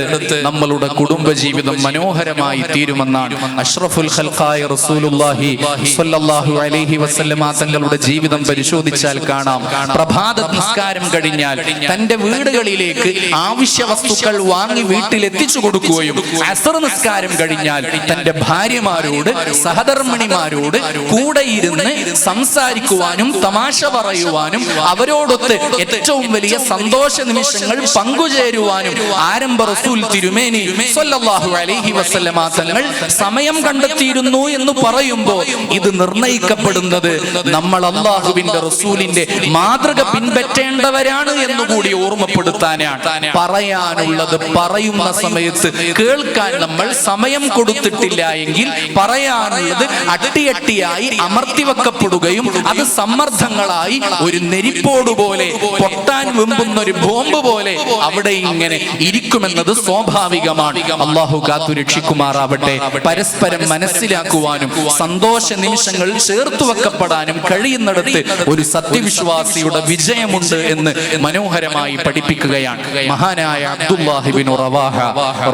നമ്മളുടെ കുടുംബജീവിതം മനോഹരമായി തീരുമെന്നാണ് അഷ്റഫുൽ ഖൽഖായ റസൂലുള്ളാഹി സ്വല്ലല്ലാഹു അലൈഹി വസല്ലമ തങ്ങളുടെ ജീവിതം പരിശോധിച്ചാൽ കാണാം. പ്രഭാത നിസ്കാരം കഴിഞ്ഞാൽ തന്റെ വീടുകളിലേക്ക് ആവശ്യ വസ്തുക്കൾ വാങ്ങി വീട്ടിൽ എത്തിച്ചു കൊടുക്കുകയും അസർ നിസ്കാരം കഴിഞ്ഞാൽ തന്റെ ഭാര്യമാരോട്, സഹധർമ്മിണിമാരോട് കൂടെ ഇരുന്ന് സംസാരിക്കുവാനും തമാശ പറയുവാനും അവരോടൊത്ത് ഏറ്റവും വലിയ സന്തോഷ നിമിഷങ്ങൾ പങ്കുചേരുവാനും ആരംഭ റസൂൽ തിരുമേനി സ്വല്ലല്ലാഹു അലൈഹി വസല്ലമ തങ്ങൾ സമയം കണ്ടെത്തിയിരുന്നു എന്ന് പറയുമ്പോൾ ഇത് നിർണയിക്കപ്പെടുന്നത് നമ്മൾ അല്ലാഹുവിന്റെ റസൂലിന്റെ മാതൃക പിൻപറ്റേണ്ടവരാണ് എന്നുകൂടി ഓർമ്മപ്പെടുത്താനാണ്. പറയാനുള്ളത് പറയുന്ന സമയത്ത് കേൾക്കാൻ നമ്മൾ സമയം കൊടുത്തിട്ടില്ല എങ്കിൽ പറയാനുള്ളത് അട്ടിയട്ടിയായി അമർത്തിവെക്കപ്പെടുകയും അത് സമ്മർദ്ദങ്ങളായി ഒരു നെരിപ്പോടുപോലെ, പൊട്ടാൻ വെമ്പുന്ന ഒരു ബോംബ് പോലെ അവിടെ ഇങ്ങനെ ഇരിക്കുമെന്നത് സ്വാഭാവികമാണ്. അല്ലാഹു കാത്തു രക്ഷിക്കുമാറാവട്ടെ. പരസ്പരം മനസ്സിലാക്കുവാനും സന്തോഷ നിമിഷങ്ങൾ ചേർത്തു വെക്കപ്പെടാനും കഴിയുന്നിടത്ത് ഒരു സത്യവിശ്വാസിയുടെ വിജയമുണ്ട് എന്ന് മനോഹരമായി പഠിപ്പിക്കുകയാണ് മഹാനായ അബ്ദുല്ലാഹി ഇബ്നു റവാഹ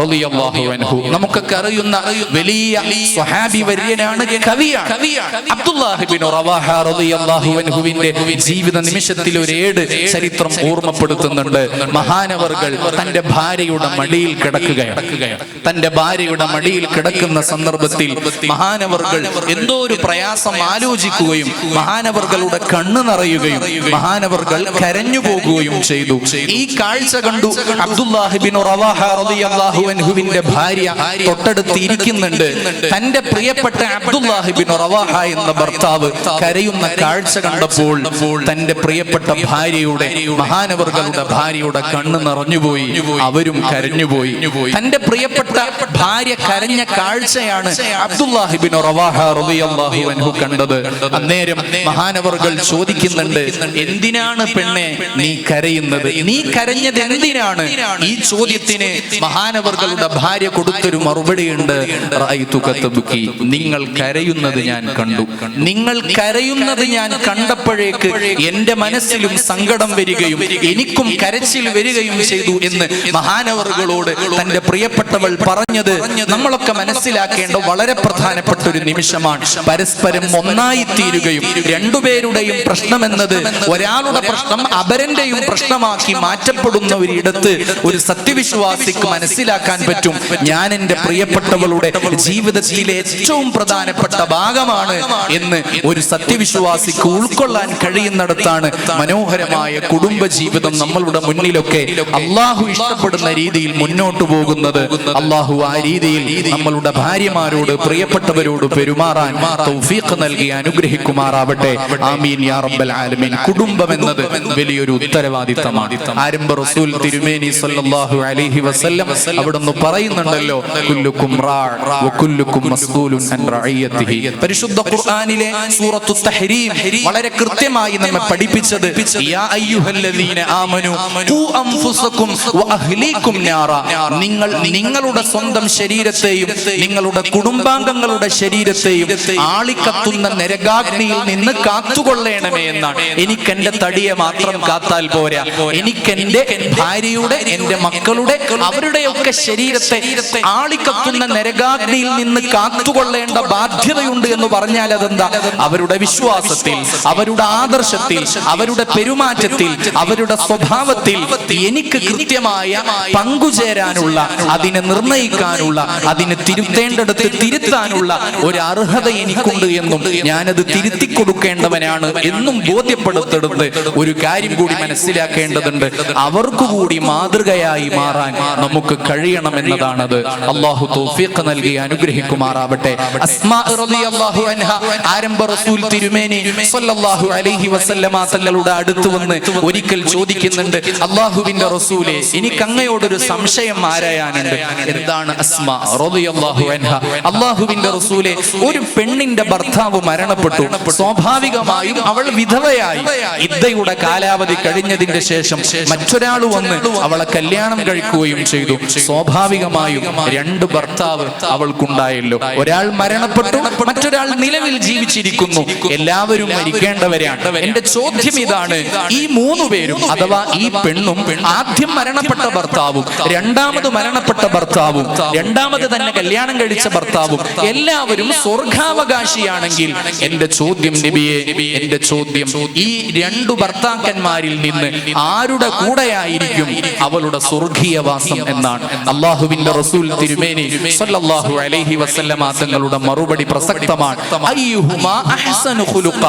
റളിയല്ലാഹു അൻഹു. നമുക്കൊക്കെ അറിയുന്ന വലിയ സ്വഹാബി വര്യനാണ്, കവിയാണ്. അബ്ദുല്ലാഹി ഇബ്നു റവാഹ റളിയല്ലാഹു അൻഹുവിന്റെ ജീവിത നിമിഷത്തിൽ ഒരു ഏട് ചരിത്രം ഓർമ്മപ്പെടുത്തുന്നുണ്ട്. മഹാനവർകൾ തന്റെ ഭാര്യയുടെ മടിയിൽ കിടക്കുകയാണ്. തന്റെ ഭാര്യയുടെ മടിയിൽ കിടക്കുന്ന സന്ദർഭത്തിൽ മഹാനവർകൾ എന്തോ ഒരു പ്രയാസം ആലോചിക്കുകയും മഹാനവർകളുടെ കണ്ണ് നിറയുകയും മഹാനവർകൾ കരഞ്ഞു പോകുകയും ചെയ്തു. ഈ കാഴ്ച കണ്ടു അബ്ദുല്ലാഹി ഇബ്നു റവാഹ റളിയല്ലാഹു അൻഹുവിന്റെ ഭാര്യ തൊട്ടടുത്ത് ഇരിക്കുന്നുണ്ട്. തന്റെ പ്രിയപ്പെട്ട അബ്ദുല്ലാഹി ഇബ്നു റവാഹ എന്ന ഭർത്താവ് കരയുന്ന കാഴ്ച കണ്ടപ്പോൾ തന്റെ പ്രിയപ്പെട്ട ഭാര്യയുടെ, മഹാനവർകളുടെ ഭാര്യയുടെ കണ്ണ് നിറഞ്ഞുപോയി. അവരും കരഞ്ഞുപോയി. തന്റെ പ്രിയപ്പെട്ട ഭാര്യ കരഞ്ഞ കാഴ്ചയാണ് അബ്ദുല്ലാഹി ഇബ്നു റവാഹ റളിയല്ലാഹു അൻഹു കണ്ടത്. അന്നേരം മഹാനവർകൾ ചോദിക്കുന്നുണ്ട്, എന്തിനാണ് പെണ്ണെ നീ കരയുന്നത്? നീ കരഞ്ഞത് എന്തിനാണ്? ഈ ചോദ്യത്തിന് മഹാനവർകളുടെ ഭാര്യ കൊടുത്തൊരു മറുപടിയുണ്ട്. നിങ്ങൾ കരയുന്നത് ഞാൻ കണ്ടു. നിങ്ങൾ കരയുന്നത് ഞാൻ കണ്ടപ്പോഴേക്ക് എന്റെ മനസ്സിലും സങ്കടം വരികയും എനിക്കും കരച്ചിൽ വരികയും ചെയ്തു എന്ന് മഹാനവർകളോട് തന്റെ പ്രിയപ്പെട്ടവൾ പറഞ്ഞത് നമ്മളൊക്കെ മനസ്സിലാക്കേണ്ട വളരെ പ്രധാനപ്പെട്ട ഒരു നിമിഷമാണ്. പരസ്പരം ഒന്നായി തീരുകയും രണ്ടുപേരുടെയും പ്രശ്നം എന്നത് ഒരാളുടെ പ്രശ്നം അപരന്റെയും പ്രശ്നമാക്കി മാറ്റപ്പെടുന്ന ഒരിടത്ത് ഒരു സത്യവിശ്വാസിക്ക് മനസ്സിലാക്കാൻ പറ്റും, ഞാൻ എന്റെ പ്രിയപ്പെട്ടവളുടെ ജീവിതത്തിലെ ഏറ്റവും പ്രധാനപ്പെട്ട ഭാഗമാണ് എന്ന് ഒരു സത്യവിശ്വാസിക്ക് ഉൾക്കൊള്ളാൻ കഴിയുന്നിടത്താണ് മനോഹരമായ കുടുംബ ജീവിതം നമ്മളുടെ മുന്നിലൊക്കെ അള്ളാഹു ഇഷ്ടപ്പെടുന്ന രീതിയിൽ മുന്നോട്ട് പോകുന്നത്. അള്ളാഹു ആ രീതിയിൽ നമ്മളുടെ ഭാര്യമാരോട്, പ്രിയപ്പെട്ടവരോട് പെരുമാറാൻ തൗഫീഖ് നൽകി അനുഗ്രഹിക്കുമാറാവട്ടെ. ആമീൻ യാ റബ്ബൽ ആലമീൻ. കുടുംബം എന്നത് വലിയൊരു ഉത്തരവാദിത്തമാണ്. ആരംഭ റസൂൽ തിരുമേനി സ്വല്ലല്ലാഹു അലൈഹി വസല്ലം അവിടുന്ന് പറയുന്നുണ്ടല്ലോ, കുല്ലുക്കും റാഅ വകുല്ലുക്കും മസ്ഊലുൻ അൻ റഅയ്യതിഹി. പരിശുദ്ധ ഖുർആനിലെ സൂറത്തു തഹ്രീം വളരെ കൃത്യമായി നമ്മെ പഠിപ്പിച്ചത്, യാ അയ്യുഹല്ലദീന ആമനു ഖൂ അൻഫുസകും വഅഹ്ലീകും നാറ. നിങ്ങൾ നിങ്ങളുടെ സ്വന്തം ശരീരത്തെയും നിങ്ങളുടെ കുടുംബാംഗങ്ങളുടെ ശരീരത്തെയും ആളിക്കത്തുന്ന നരകാഗ്നിയിൽ നിന്ന് കാത്തുകൊള്ളണമേ എന്നാണ്. എനിക്ക് എന്റെ തടിയെ മാത്രം കാത്താൽ പോരാ, എനിക്ക് എന്റെ ഭാര്യയുടെ, എന്റെ മക്കളുടെ, അവരുടെയൊക്കെ ശരീരത്തെ ആളിക്കത്തുന്ന നരകാഗ്നിയിൽ നിന്ന് കാത്തുകൊള്ളേണ്ട ബാധ്യതയുണ്ട് എന്ന് പറഞ്ഞാൽ അതെന്താ? അവരുടെ വിശ്വാസത്തിൽ, അവരുടെ ആദർശത്തിൽ, അവരുടെ പെരുമാറ്റത്തിൽ, അവരുടെ സ്വഭാവത്തിൽ എനിക്ക് കൃത്യമായ പങ്കുചേരാനുള്ള, അതിനെ നിർണയിക്കാനുള്ള, അതിനെ തിരുത്തേണ്ടടുത്ത് തിരുത്താനുള്ള ഒരു അർഹത എനിക്കുണ്ട് എന്നും ഞാനത് തിരുത്തി കൊടുക്കേണ്ടവനാണ് എന്നും ബോധ്യപ്പെടുത്തെടുത്ത് ഒരു കാര്യം കൂടി മനസ്സിലാക്കേണ്ടതുണ്ട്. അവർക്ക് കൂടി മാതൃകയായി മാറാൻ നമുക്ക് കഴിയണമെന്നതാണത്. അള്ളാഹു തൗഫീഖ് നൽകി അനുഗ്രഹിക്കുമാറാവട്ടെ. അസ്മാ റളിയല്ലാഹു അൻഹ ആരംഭ റസൂൽ തിരുമേനി സ്വല്ലല്ലാഹു അലൈഹി വസല്ലമ തങ്ങളുടെ അടുത്ത് വന്ന് ഒരിക്കൽ ചോദിക്കുന്നുണ്ട്, അള്ളാഹുവിന്റെ റസൂലേ, എനിക്ക് അങ്ങയോടൊരു സംശയം ആരായാനുണ്ട്. എന്താണ് അസ്മാ റളിയല്ലാഹു അൻഹ? അള്ളാഹുവിന്റെ റസൂലേ, ഒരു പെണ്ണിന്റെ ഭർത്താവ് മരണപ്പെട്ടു. സ്വാഭാവികമായും അവൾ വിധവയായി. ഇദ്ദയുടെ കാലാവധി കഴിഞ്ഞതിന്റെ ശേഷം മറ്റൊരാൾ വന്ന് അവളെ കല്യാണം കഴിക്കുകയും ചെയ്തു. സ്വാഭാവികമായും രണ്ട് ഭർത്താവ് അവൾക്കുണ്ടായല്ലോ. ഒരാൾ മരണപ്പെട്ടു, മറ്റൊരാൾ നിലവിൽ ജീവിച്ചിരിക്കുന്നു. എല്ലാവരും മരിക്കേണ്ടവരാണ്. എന്റെ ചോദ്യം ഇതാണ്, ഈ മൂന്ന് പേരും അഥവാ ഈ പെണ്ണും, ആദ്യം മരണപ്പെട്ട ഭർത്താവും രണ്ടാമത് മരണപ്പെട്ട ഭർത്താവും രണ്ടാമത് തന്നെ കല്യാണം കഴിച്ച ഭർത്താവും എല്ലാവരും സ്വർഗാവകാശിയാണെങ്കിൽ എന്റെ ചോദ്യം നബിയെ, എന്റെ ചോദ്യം, ഈ രണ്ടു ഭർത്താക്കന്മാരിൽ നിന്ന് ആരുടെ കൂടെയായിരിക്കും അവളുടെ സ്വർഗീയവാസം എന്നാണ്. അള്ളാഹുവിന്റെ റസൂൽ തിരുമേനി സ്വല്ലല്ലാഹു അലൈഹി വസല്ലമ തങ്ങളുടെ മറുപടി പ്രസക്തമാണ്. അയ്യുഹുമാ അഹ്സനു ഖുലുഖ,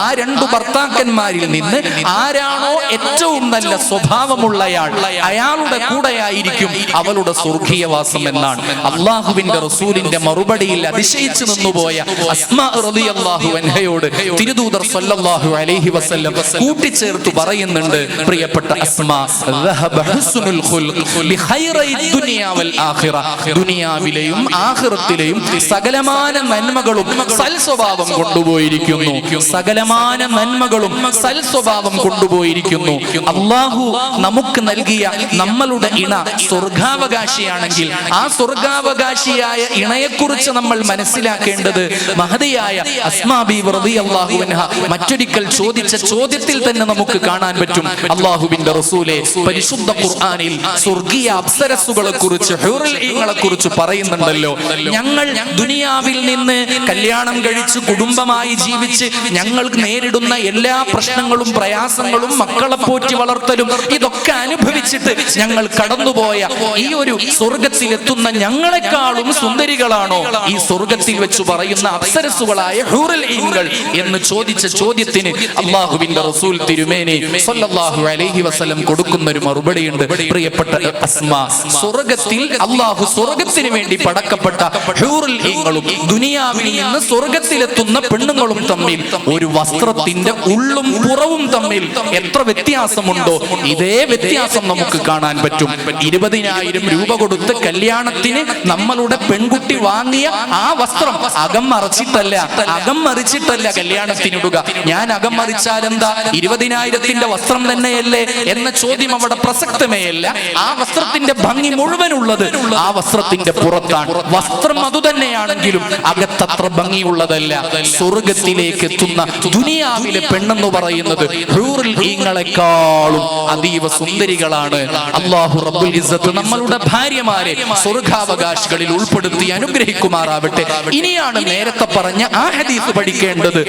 ആ രണ്ടു ഭർത്താക്കന്മാരിൽ നിന്ന് ആരാണോ ഏറ്റവും നല്ല സ്വഭാവമുള്ളയാൾ അയാളുടെ കൂടെയായിരിക്കും അവളുടെ സ്വർഗീയവാസം എന്നാണ്. അള്ളാഹുവിന്റെ റസൂലിന്റെ മറുപടിയിൽ അതിശയിച്ചു നിന്നുപോയ അസ്മാ റളിയല്ലാഹു അൻഹയോട് തിരുദൂതർ സ്വല്ലല്ലാഹു അലൈഹി വസല്ലം കൂട്ടിച്ചേർത്ത് പറയുന്നുണ്ട്, പ്രിയപ്പെട്ട അസ്മാ, ദഹബ ഹുസ്നുൽ ഖുൽഖ് ബിഖൈറൈ ദുനിയാ വൽ ആഖിറ, ദുനിയാവിലെയും ആഖിറത്തിലെയും സകലമാന നന്മകളും സൽസ്വഭാവം കൊണ്ടുപോയിരിക്കുന്നു. സകലമാന നന്മകളും സൽസ്വഭാവം കൊണ്ടുപോയിരിക്കുന്നു. അള്ളാഹു നമുക്ക് നൽകിയ നമ്മളുടെ ഇണ സ്വർഗാവകാശിയാണെങ്കിൽ ആ സ്വർഗാവകാശിയായ ഇണയെക്കുറിച്ച് നമ്മൾ മനസ്സിലാക്കേണ്ടത് മഹദിയായ അസ്മാ ബീവി റളിയല്ലാഹു അൻഹ മറ്റൊരിക്കൽ ചോദിച്ച ചോദ്യത്തിൽ തന്നെ നമുക്ക് കാണാൻ പറ്റും. അള്ളാഹുവിന്റെ റസൂലേ, പരിശുദ്ധ ഖുർആനിൽ സ്വർഗീയ അപ്സരസുകളെ കുറിച്ച്, ഹൂറുൽ ഈങ്ങളെ കുറിച്ച് പറയുന്നുണ്ടല്ലോ. ഞങ്ങൾ ദുനിയാവിൽ നിന്ന് കല്യാണം കഴിച്ച് കുടുംബമായി ജീവിച്ച് ഞങ്ങൾക്ക് നേരിടുന്ന എല്ലാ പ്രശ്നങ്ങളും പ്രയാസങ്ങളും മക്കളെ പോറ്റി വളർത്തലും ഇതൊക്കെ അനുഭവിച്ചിട്ട് ഞങ്ങൾ കടന്നുപോയ ഈ ഒരു സ്വർഗത്തിലെത്തുന്ന ഞങ്ങളെക്കാളും സുന്ദരികളാണോ ഈ സ്വർഗത്തിൽ വെച്ച് പറയുന്ന അപ്സരസുകളായ ഹൂറുൽ ഈങ്ങൾ എന്ന് ചോദിച്ച ചോദ്യത്തിന് അള്ളാഹുവിന്റെ റസൂൽ തിരുമേനി സ്വല്ലല്ലാഹു അലൈഹി വസല്ലം കൊടുക്കുന്ന ഒരു മറുപടിയുണ്ട്. പ്രിയപ്പെട്ട അസ്മാ, സ്വർഗത്തിൽ അള്ളാഹു സ്വർഗത്തിന് വേണ്ടി പടക്കപ്പെട്ട ഹൂറുൽ ഈങ്ങളും ദുനിയാവിൽ നിന്ന് സ്വർഗത്തിലെത്തുന്ന പെണ്ണുങ്ങളും തമ്മിൽ ഒരു വസ്ത്രത്തിന്റെ ഉള്ളും പുറവും തമ്മിൽ എത്ര വ്യത്യാസമുണ്ടോ ഇതേ വ്യത്യാസം നമുക്ക് കാണാൻ പറ്റും. 20,000 രൂപ കൊടുത്ത് കല്യാണത്തിന് നമ്മളുടെ പെൺകുട്ടി വാങ്ങിയ ആ വസ്ത്രം അകം മറിച്ചിട്ടല്ല കല്യാണത്തിനിടുക. ഞാൻ അകം മറിച്ചാൽ എന്താ, 20,000ന്റെ വസ്ത്രം തന്നെയല്ലേ എന്ന ചോദ്യം അവിടെ പ്രസക്തമേ അല്ല. ആ വസ്ത്രത്തിന്റെ ഭംഗി മുഴുവനുള്ളത് ആ വസ്ത്രത്തിന്റെ പുറത്താണ്. വസ്ത്രം അതുതന്നെയാണെങ്കിലും അകത്തത്ര ഭംഗിയുള്ളതല്ല. സ്വർഗത്തിലേക്ക് എത്തുന്ന ദുനിയാവിലെ പെണ്ണെന്ന് പറയുന്നത് ഹൂറുൽ ഈങ്ങളെക്കാളും അതീവ സുന്ദരികളാണ്. അല്ലാഹു റബ്ബുൽ ഇസ്സത്ത് നമ്മളുടെ ഭാര്യമാരെ സ്വർഗാവകാശികളിൽ ഉൾപ്പെടുത്തി അനുഗ്രഹിക്കുമാറാവട്ടെ. ഇനിയാണ് നേരത്തെ പറഞ്ഞ ആ ഹദീസ് പഠിക്കേണ്ടത്.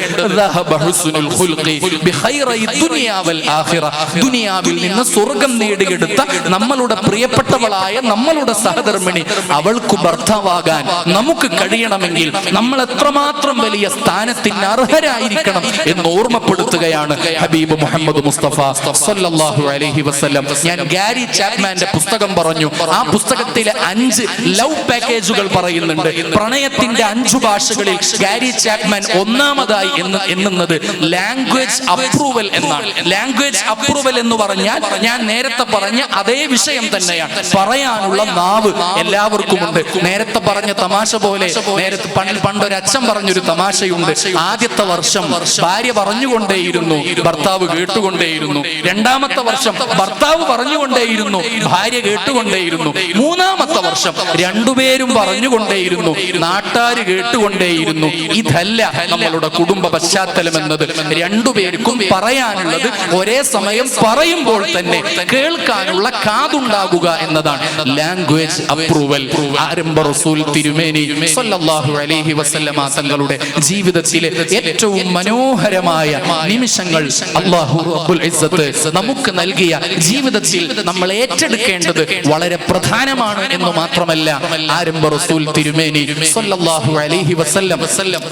ദുനിയാവിൽ നിന്ന് സ്വർഗം നേടിയെടുത്ത നമ്മളുടെ പ്രിയപ്പെട്ടവളായ നമ്മളുടെ സഹധർമ്മിണി അവൾക്ക് ഭർത്താവാകാൻ നമുക്ക് കഴിയണമെങ്കിൽ നമ്മൾ എത്രമാത്രം വലിയ സ്ഥാനത്തിന് അർഹരായിരിക്കണം എന്ന് ഓർമ്മപ്പെടുത്തുകയാണ് ഹബീബ് മുഹമ്മദ് മുസ്തഫ സ്വല്ലല്ലാഹു അലൈഹി വസല്ലം. ഞാൻ ഗാരി ചാപ്മാന്റെ പുസ്തകം പറഞ്ഞു. ആ പുസ്തകത്തിലെ 5 ലവ് പാക്കേജുകൾ പറയുന്നുണ്ട്. പ്രണയത്തിന്റെ 5 ഭാഷകളിൽ ഗാരി ചാപ്മാൻ ഒന്നാമതായി എണ്ണുന്നത് ലാംഗ്വേജ് അപ്രൂവൽ എന്നാണ്. ലാംഗ്വേജ് അപ്രൂവൽ എന്ന് പറഞ്ഞാൽ ഞാൻ നേരത്തെ പറഞ്ഞ അതേ വിഷയം തന്നെയാണ്. പറയാനുള്ള നാവ് എല്ലാവർക്കും ഉണ്ട്. നേരത്തെ പറഞ്ഞ തമാശ പോലെ നേരത്തെ പണ്ടൊരു അച്ഛൻ പറഞ്ഞൊരു തമാശയുണ്ട്. ആദ്യത്തെ വർഷം ഭാര്യ പറഞ്ഞുകൊണ്ടേയിരുന്നു, ഭർത്താവ് കേട്ടുകൊണ്ടേയിരുന്നു. രണ്ടാമത്തെ വർഷം ഭർത്താവ് പറഞ്ഞുകൊണ്ടേയിരുന്നു, ഭാര്യ കേട്ടുകൊണ്ടേയിരുന്നു. മൂന്നാമത്തെ വർഷം രണ്ടുപേരും പറഞ്ഞുകൊണ്ടേയിരുന്നു, നാട്ടാര് കേട്ടുകൊണ്ടേയിരുന്നു. ഇതല്ല നമ്മളുടെ കുടുംബ പശ്ചാത്തലം എന്നത്. രണ്ടുപേർക്കും പറയാനുള്ളത് ഒരേ സമയം പറയുമ്പോൾ തന്നെ കേൾക്കാനുള്ള കാതുണ്ടാകുക എന്നതാണ് ലാംഗ്വേജ് അപ്രൂവൽ. ആരംഭ റസൂൽ തിരുമേനി സ്വല്ലല്ലാഹു അലൈഹി വസല്ലമ തങ്ങളുടെ ജീവിതത്തിലെ ഏറ്റവും മനോഹരമായ നിമിഷങ്ങൾ അല്ലാഹു റബ്ബുൽ ഇസ്സത്ത് നമുക്ക് നൽകിയ ജീവിതത്തിൽ നമ്മൾ ഏറ്റെടുക്കേണ്ടത് വളരെ പ്രധാന പ്രധാനമാണ് എന്ന് മാത്രമല്ല, ആരംഭ റസൂൽ തിരുമേനി സ്വല്ലല്ലാഹു അലൈഹി വസല്ലം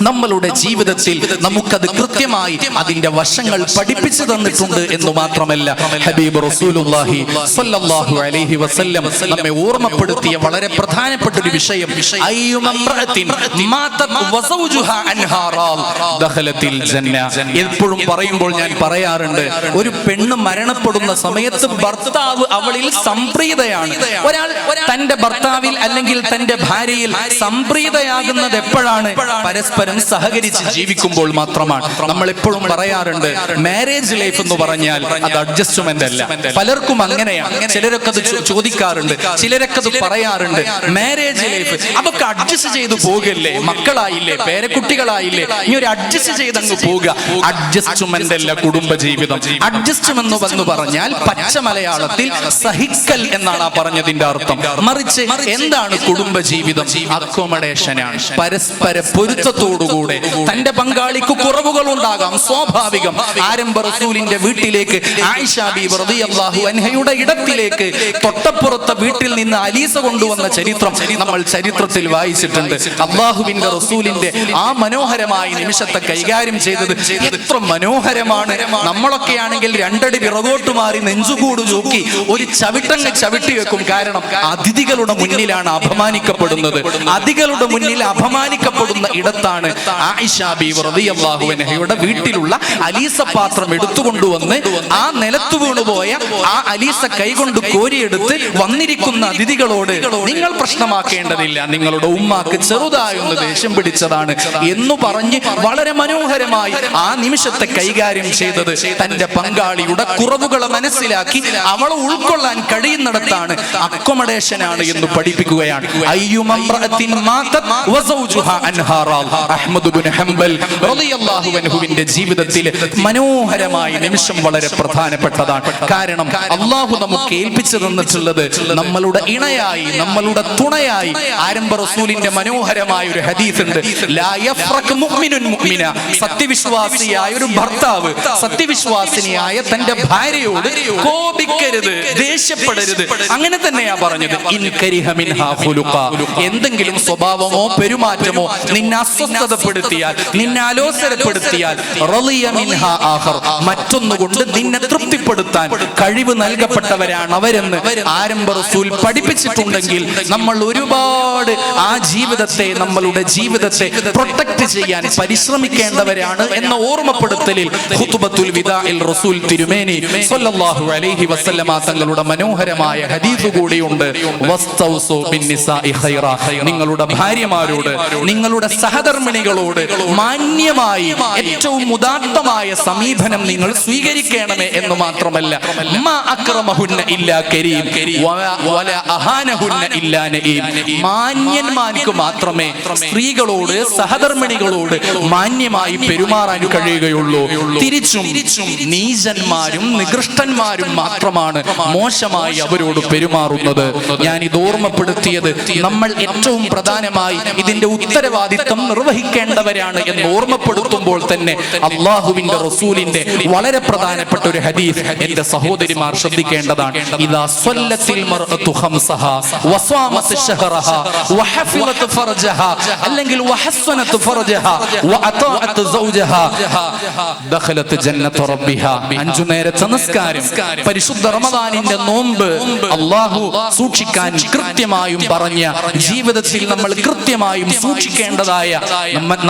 നമ്മളുടെ ജീവിതത്തിൽ നമുക്കത് കൃത്യമായി അതിന്റെ വശങ്ങൾ പഠിപ്പിച്ചു തന്നിട്ടുണ്ട് എന്ന് മാത്രമല്ല, ഹബീബ് റസൂലുള്ളാഹി സ്വല്ലല്ലാഹു അലൈഹി വസല്ലം നമ്മെ ഓർമ്മപ്പെടുത്തിയ വളരെ പ്രധാനപ്പെട്ട ഒരു വിഷയം, അയ്യുമംറഅത്തിൻ മാതത് വസൗജുഹാ അൻഹാ റാൽ ദഖലത്തിൽ ജന്ന. എപ്പോഴും പറയുമ്പോൾ ഞാൻ പറയാറുണ്ട്, ഒരു പെണ്ണ് മരണപ്പെടുന്ന സമയത്ത് ഭർത്താവ് അവളിൽ സംപ്രീതയാണ്. ഒരാൾ തന്റെ ഭർത്താവിൽ അല്ലെങ്കിൽ തന്റെ ഭാര്യയിൽ സംപ്രീതയാകുന്നത് എപ്പോഴാണ്? പരസ്പരം സഹകരിച്ച് ജീവിക്കുമ്പോൾ മാത്രമാണ്. നമ്മൾ എപ്പോഴും പറയാറുണ്ട്, മാരേജ് ലൈഫ് എന്ന് പറഞ്ഞാൽ അത് അഡ്ജസ്റ്റ്മെന്റ് അല്ല. പലർക്കും അങ്ങനെയാണ്. ചിലരൊക്കെ അത് ചോദിക്കാറുണ്ട്, ചിലരൊക്കെ അത് പറയാറുണ്ട്. മാരേജ് ലൈഫ് അതൊക്കെ അഡ്ജസ്റ്റ് ചെയ്ത് പോകല്ലേ, മക്കളായില്ലേ, പേരക്കുട്ടികളായില്ലേ, ഇനി ഒരു അഡ്ജസ്റ്റ് ചെയ്ത് അങ്ങ് പോവുക. അഡ്ജസ്റ്റ്മെന്റ് അല്ല കുടുംബജീവിതം. അഡ്ജസ്റ്റ്മെന്റ് എന്ന് പറഞ്ഞാൽ പച്ച മലയാളത്തിൽ സഹിക്കൽ എന്നാണ് ആ പറഞ്ഞതിന്റെ അർത്ഥം. മറിച്ച് എന്താണ് കുടുംബജീവിതം? അക്കോമഡേഷൻ ആണ്. പരസ്പര പൊരുത്തത്തോടുകൂടെ. തന്റെ പങ്കാളിക്ക് കുറവുകൾ ഉണ്ടാകാം, സ്വാഭാവികം. ആരംഭ റസൂലിന്റെ വീട്ടിലേക്ക് ആയിഷ ബീവി റളിയല്ലാഹു അൻഹയുടെ ഇടത്തിലേക്ക് തൊട്ടപ്പുറത്തെ വീട്ടിൽ നിന്ന് അലീസ കൊണ്ടുവന്ന ചരിത്രം നമ്മൾ ചരിത്രത്തിൽ വായിച്ചിട്ടുണ്ട്. അല്ലാഹുവിന്റെ റസൂലിന്റെ ആ മനോഹരമായ നിമിഷത്തെ കൈകാര്യം ചെയ്തത് എത്ര മനോഹരമാണ്. നമ്മളൊക്കെ ആണെങ്കിൽ രണ്ടടി വിറകോട്ട് മാറി നെഞ്ചുകൂട് നോക്കി ഒരു ചവിട്ടങ്ങ് ചവിട്ടി വെക്കും. കാരണം അതിഥികളുടെ മുന്നിലാണ് അപമാനിക്കപ്പെടുന്നത്. അതിഥികളുടെ മുന്നിൽ അപമാനിക്കപ്പെടുന്ന ഇടത്താണ് ആയിഷ ബീവി റളിയല്ലാഹു അൻഹയുടെ വീട്ടിലുള്ള അലീസ പാത്രം എടുത്തുകൊണ്ടുവന്ന് ആ നിലത്തു വീണുപോയ ആ അലീസ കൈകൊണ്ട് കോരിയെടുത്ത് വന്നിരിക്കുന്ന അതിഥികളോട്, നിങ്ങൾ പ്രശ്നമാക്കേണ്ടതില്ല, നിങ്ങളുടെ ഉമ്മാക്ക് ചെറുതായൊന്ന് ദേഷ്യം പിടിച്ചതാണ് എന്ന് പറഞ്ഞ് വളരെ മനോഹരമായി ആ നിമിഷത്തെ കൈകാര്യം ചെയ്തത് തന്റെ പങ്കാളിയുടെ കുറവുകളെ മനസ്സിലാക്കി അവളെ ഉൾക്കൊള്ളാൻ കഴിയുന്നിടത്താണ് അക്കോമഡേഷൻ ആണ് എന്ന് പഠിപ്പിക്കുകയാണ്. അയ്യുമംറഅത്തിൻ മാതത് വസൗജുഹാ അൻഹാ റാൽ. അഹ്മദ് ഇബ്നു ഹംബൽ റളിയല്ലാഹു അൻഹുവിന്റെ ജീവിതത്തിലെ മനോഹരമായ നിമിഷം വളരെ പ്രധാനപ്പെട്ടതാണ്. കാരണം അല്ലാഹു നമുക്ക് ഏൽപ്പിച്ചു തന്നിട്ടുള്ളത് നമ്മളുടെ ഇണയായി, നമ്മളുടെ തുണയായി. ആരംഭ റസൂലിന്റെ മനോഹരമായ ഒരു ഹദീസ് ഉണ്ട്, ലാ യഫ്റഖ് മുഅ്മിനുൻ മുഅ്മിന. സത്യവിശ്വാസിയായ ഒരു ഭർത്താവ് സത്യവിശ്വാസിനിയായ തന്റെ ഭാര്യയോട് കോപിക്കരുത്, ദേഷ്യപ്പെടരുത്. അങ്ങനെ തന്നെയാ പറഞ്ഞത്. ഇൻ കരിഹ മിൻഹാ ഖുലുഖ. എന്തെങ്കിലും സ്വഭാവമോ പെരുമാറ്റമോ നിന്നെ അസ്വസ്ഥതപ്പെടുത്തിയാൽ, നിന്നെ അലോസരപ്പെടുത്തിയാൽ, റളിയ മിൻഹാ ആഖർ, മറ്റൊന്നുകൊണ്ട് നിന്നെ തൃപ്തിപ്പെടുത്താൻ കഴിവ് നൽകപ്പെട്ടവരാണ് അവരെന്ന് ആരംഭ റസൂൽ പഠിപ്പിച്ചിട്ടുണ്ടെങ്കിൽ നമ്മൾ ഒരുപാട് ആ ജീവിതത്തെ, നമ്മളുടെ ജീവിതത്തെ പ്രൊട്ടക്ട് ചെയ്യാൻ പരിശ്രമിക്കേണ്ടവരാണ് എന്ന ഓർമ്മപ്പെടുത്തലിൽ ഖുതുബത്തുൽ വിദാഇൽ റസൂൽ തിരുമേനി സ്വല്ലല്ലാഹു അലൈഹി വസല്ലമ തങ്ങളുടെ മനോഹരമായ ഹദീസ് കൂടിയുണ്ട്. വസ്തൗസു ബിന്നിസാഇ ഖൈറ. നിങ്ങളുടെ ഭാര്യമാരോട്, നിങ്ങളുടെ സഹധർമ്മിണികളോട് മാന്യമായി ഏറ്റവും ഉദാത്തമായ സമീപനം നിങ്ങൾ സ്വീകരിക്കണമേ എന്ന് മാത്രമല്ല, മാ അക്രമഹുന്ന ഇല്ലാ കരീം വലാ അഹാനഹുന്ന ഇല്ലാ നഈം. മാന്യന്മാർക്ക് മാത്രമേ സ്ത്രീകളോട്, സഹധർമ്മിണികളോട് മാന്യമായി പെരുമാറാൻ കഴിയുകയുള്ളൂ. തിരിച്ചും നീചന്മാരും നികൃഷ്ടന്മാരും മാത്രമാണ് മോശമായി അവരോട് പെരുമാറുന്നത്. ഞാൻ ഇത് ഓർമ്മപ്പെടുത്തിയത് നമ്മൾ ഏറ്റവും പ്രധാനമായി ഇതിന്റെ ഉത്തരവാദിത്തം നിർവഹിക്കേണ്ടവരാണ് എന്ന് ഓർമ്മപ്പെടുത്തുമ്പോൾ തന്നെ അല്ലാഹുവിന്റെ റസൂലിന്റെ വളരെ പ്രധാനപ്പെട്ട ഒരു ഹദീസ് എന്റെ സഹോദരിമാർ ശ്രദ്ധിക്കേണ്ടതാണ്. ഇദാ സ്വല്ലത്തിൽ മർഅതു ഖംസഹാ വസ്വാമത് ശഹറഹാ വഹഫിളത് ഫർജഹാ അല്ലെങ്കിൽ വഹസ്സനത് ഫർജഹാ വഅതാഅത് സൗജഹാ ദഖലത് ജന്നത റബ്ബിഹാ. അഞ്ചു നേരത്തെ നിസ്കാരം, പരിശുദ്ധ റമദാനിന്റെ നോമ്പ് അല്ലാഹു സൂക്ഷിക്കാൻ കൃത്യമായും പറഞ്ഞ, ജീവിതത്തിൽ നമ്മൾ കൃത്യമായും സൂക്ഷിക്കേണ്ടതായ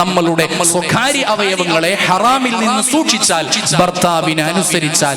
നമ്മളുടെ സ്വകാര്യ അവയവങ്ങളെ ഹറാമിൽ നിന്ന് സൂക്ഷിച്ചാൽ, ഭർത്താവിനെ അനുസരിച്ചാൽ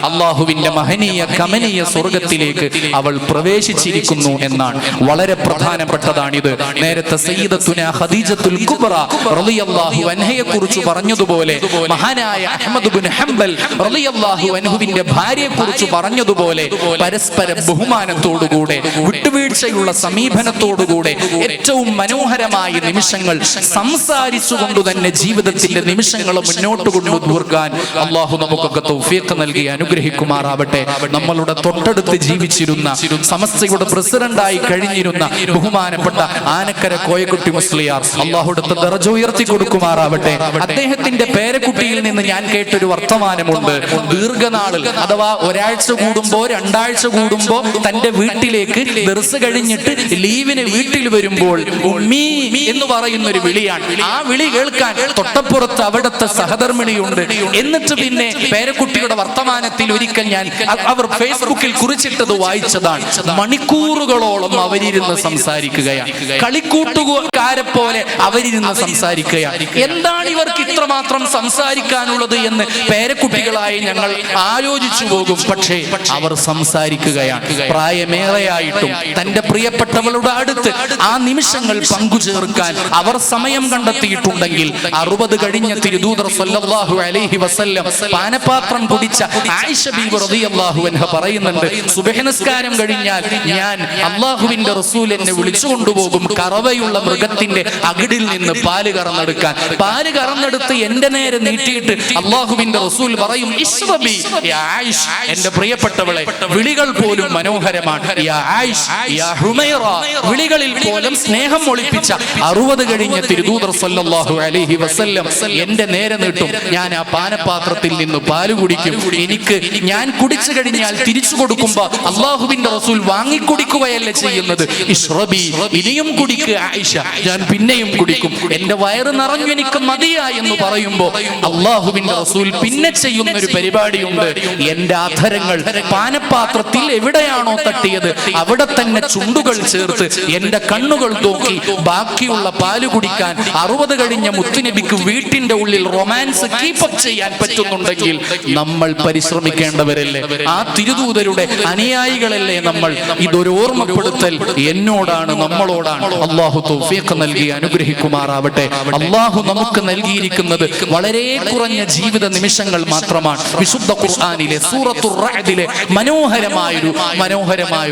അല്ലാഹുവിന്റെ മഹനീയ കമനീയ സ്വർഗത്തിലേക്ക് അവൾ പ്രവേശിച്ചിരിക്കുന്നു എന്നാണ്. വളരെ പ്രധാനപ്പെട്ടതാണിത്. നേരത്തെ സയ്യിദത്തുനാ ഖദീജത്തുൽ കുബ്ര റളിയല്ലാഹു അൻഹയെ കുറിച്ച് പറഞ്ഞതുപോലെ, മഹാനായ അഹ്മദ് ഇബ്നു ഹംബൽ റളിയല്ലാഹു അൻഹുവിന്റെ ഭാര്യയെ കുറിച്ച് പറഞ്ഞതുപോലെ, പരസ്പര ബഹുമാനത്തോടുകൂടെ, വിട്ടുവീഴ്ചയുള്ള സമീപനത്തോടുകൂടെ ഏറ്റവും മനോഹരമായ നിമിഷങ്ങൾ സംസാരിച്ചുകൊണ്ട് തന്നെ ജീവിതത്തിന്റെ നിമിഷങ്ങൾ മുന്നോട്ട് കൊണ്ടുപോകാൻ അല്ലാഹു നമുക്കൊക്കെ തൗഫീഖ് നൽകി അനുഗ്രഹിക്കുമാറാവട്ടെ. നമ്മളുടെ തൊട്ടടുത്ത് ജീവിച്ചിരുന്ന, സമസ്തയുടെ പ്രസിഡന്റായി കഴിഞ്ഞിരുന്ന ബഹുമാനപ്പെട്ട ആനക്കര കോയക്കുട്ടി മുസ്ലിയാർ, അല്ലാഹുവിന്റെ ദറജ ഉയർത്തി കൊടുക്കുമാറാവട്ടെ. അദ്ദേഹത്തിന്റെ പേരക്കുട്ടിയിൽ നിന്ന് ഞാൻ കേട്ടൊരു വർത്തമാനമുണ്ട്. ദീർഘനാളിൽ, അഥവാ ഒരാഴ്ച കൂടുമ്പോ 2 രണ്ടാഴ്ച കൂടുമ്പോ തന്റെ വീട്ടിലേക്ക് ദർസ് കഴിഞ്ഞിട്ട് ലീവിന് വീട്ടിൽ വരുമ്പോൾ ഉമ്മീ എന്ന് പറയുന്ന ഒരു വിളിയാണ്. ആ വിളി കേൾക്കാൻ തൊട്ടപ്പുറത്ത് അവിടുത്തെ സഹധർമ്മിണിയുണ്ട്. എന്നിട്ട് പിന്നെ പേരക്കുട്ടിയുടെ വർത്തമാനത്തിൽ ഒരിക്കൽ ഞാൻ അവർ ഫേസ്ബുക്കിൽ കുറിച്ചിട്ടത് വായിച്ചതാണ്. മണിക്കൂറുകളോളം അവരിരുന്ന് സംസാരിക്കുകയാണ്. കളിക്കൂട്ടുകാരെ പോലെ അവരിരുന്ന് സംസാരിക്കുകയാണ്. എന്താണ് ഇവർക്ക് ഇത്രമാത്രം സംസാരിക്കാനുള്ളത് എന്ന് പേരക്കുട്ടികളായി ഞങ്ങൾ ആലോചിച്ചു പോകും. പക്ഷേ അവർ സംസാരിക്കുകയാണ്. പ്രായമേറെയായിട്ടും തന്റെ പ്രിയപ്പെട്ടവളുടെ അടുത്ത് ആ നിമിഷങ്ങൾ പങ്കുചേർക്കാൻ അവർ സമയം കണ്ടെത്തിയിട്ടുണ്ടെങ്കിൽ 60 കഴിഞ്ഞ തിരുദൂതർ സല്ലല്ലാഹു അലൈഹി വസല്ലം പാനപാത്രം കുടിച്ച ആയിഷ ബീവി റളിയല്ലാഹു അൻഹ പറയുന്നുണ്ട്, സുബ്ഹ് നിസ്കാരം കഴിഞ്ഞാൽ ഞാൻ അല്ലാഹുവിന്റെ റസൂൽ എന്നെ വിളിച്ചു കൊണ്ടുപോകും കറവയുള്ള മൃഗത്തിന്റെ അകിടിൽ നിന്ന് പാല് കറന്നെടുക്കാൻ. പാല് കറന്നെടുത്ത് എന്റെ നേരെ നീട്ടിയിട്ട് അല്ലാഹുവിന്റെ റസൂൽ പറയും, ഇശ്റബി യാ ആയിഷ, എന്റെ പ്രിയപ്പെട്ടവളെ. വിളികൾ പോലും മനോഹരമാണ്. യാ ആയിഷ യാ ഹുമൈറ, വിളികളിൽ പോലും സ്നേഹം ഒളിപ്പിച്ച 60 കഴിഞ്ഞ തിരുദൂതർ സല്ലല്ലാഹു അലൈഹി വസല്ലം എന്റെ നേരെ നീട്ടും. ഞാൻ ആ പാനപാത്രത്തിൽ നിന്ന് പാല് കുടിക്കും. എനിക്ക് ഞാൻ കുടിച്ചു കഴിഞ്ഞാൽ തിരിച്ചു കൊടുക്കുമ്പോ അല്ലാഹുവിന്റെ റസൂൽ വാങ്ങിക്കുടിക്കുകയല്ല ചെയ്യുന്നത്. ഇശ്റബി, ഇനിയും കുടിക്കുക ആയിഷ, ഞാൻ പിന്നെയും കുടിക്കും. എന്റെ വയറ് നിറഞ്ഞു, എനിക്ക് മതിയായി എന്ന് പറയുമ്പോ അല്ലാഹുവിന്റെ റസൂൽ പിന്നെ ചെയ്യുന്ന ഒരു പരിപാടിയുണ്ട്. എന്റെ അധരങ്ങൾ പാനപാത്രത്തിൽ എവിടെയാണോ തട്ടിയത് അവിടെ തന്നെ ചുണ്ടുകൾ ചേർത്ത് എന്റെ കണ്ണുകൾ നോക്കി ബാക്കിയുള്ള പാല് കുടിക്കാൻ 60 കഴിഞ്ഞ മുത്തുനബിക്ക് വീട്ടിന്റെ ഉള്ളിൽ റൊമാൻസ് കീപ്പപ്പ് ചെയ്യാൻ പറ്റുന്നുണ്ടെങ്കിൽ നമ്മൾ പരിശ്രമിക്കേണ്ടവരല്ലേ? ആ തിരുദൂതരുടെ അനുയായികളല്ലേ നമ്മൾ? ഇതൊരു ഓർമ്മപ്പെടുത്തൽ എന്നോടാണ്, നമ്മളോടാണ്. അല്ലാഹു തൗഫീഖ് നൽകി അനുഗ്രഹിക്കുമാറാവട്ടെ. അല്ലാഹു നമുക്ക് നൽകിയിരിക്കുന്നത് വളരെ കുറഞ്ഞ ജീവിത നിമിഷങ്ങൾ മാത്രമാണ്. വിശുദ്ധ ഖുർആനിലെ സൂറത്തുർ റഅദിലെ മനോഹരമായ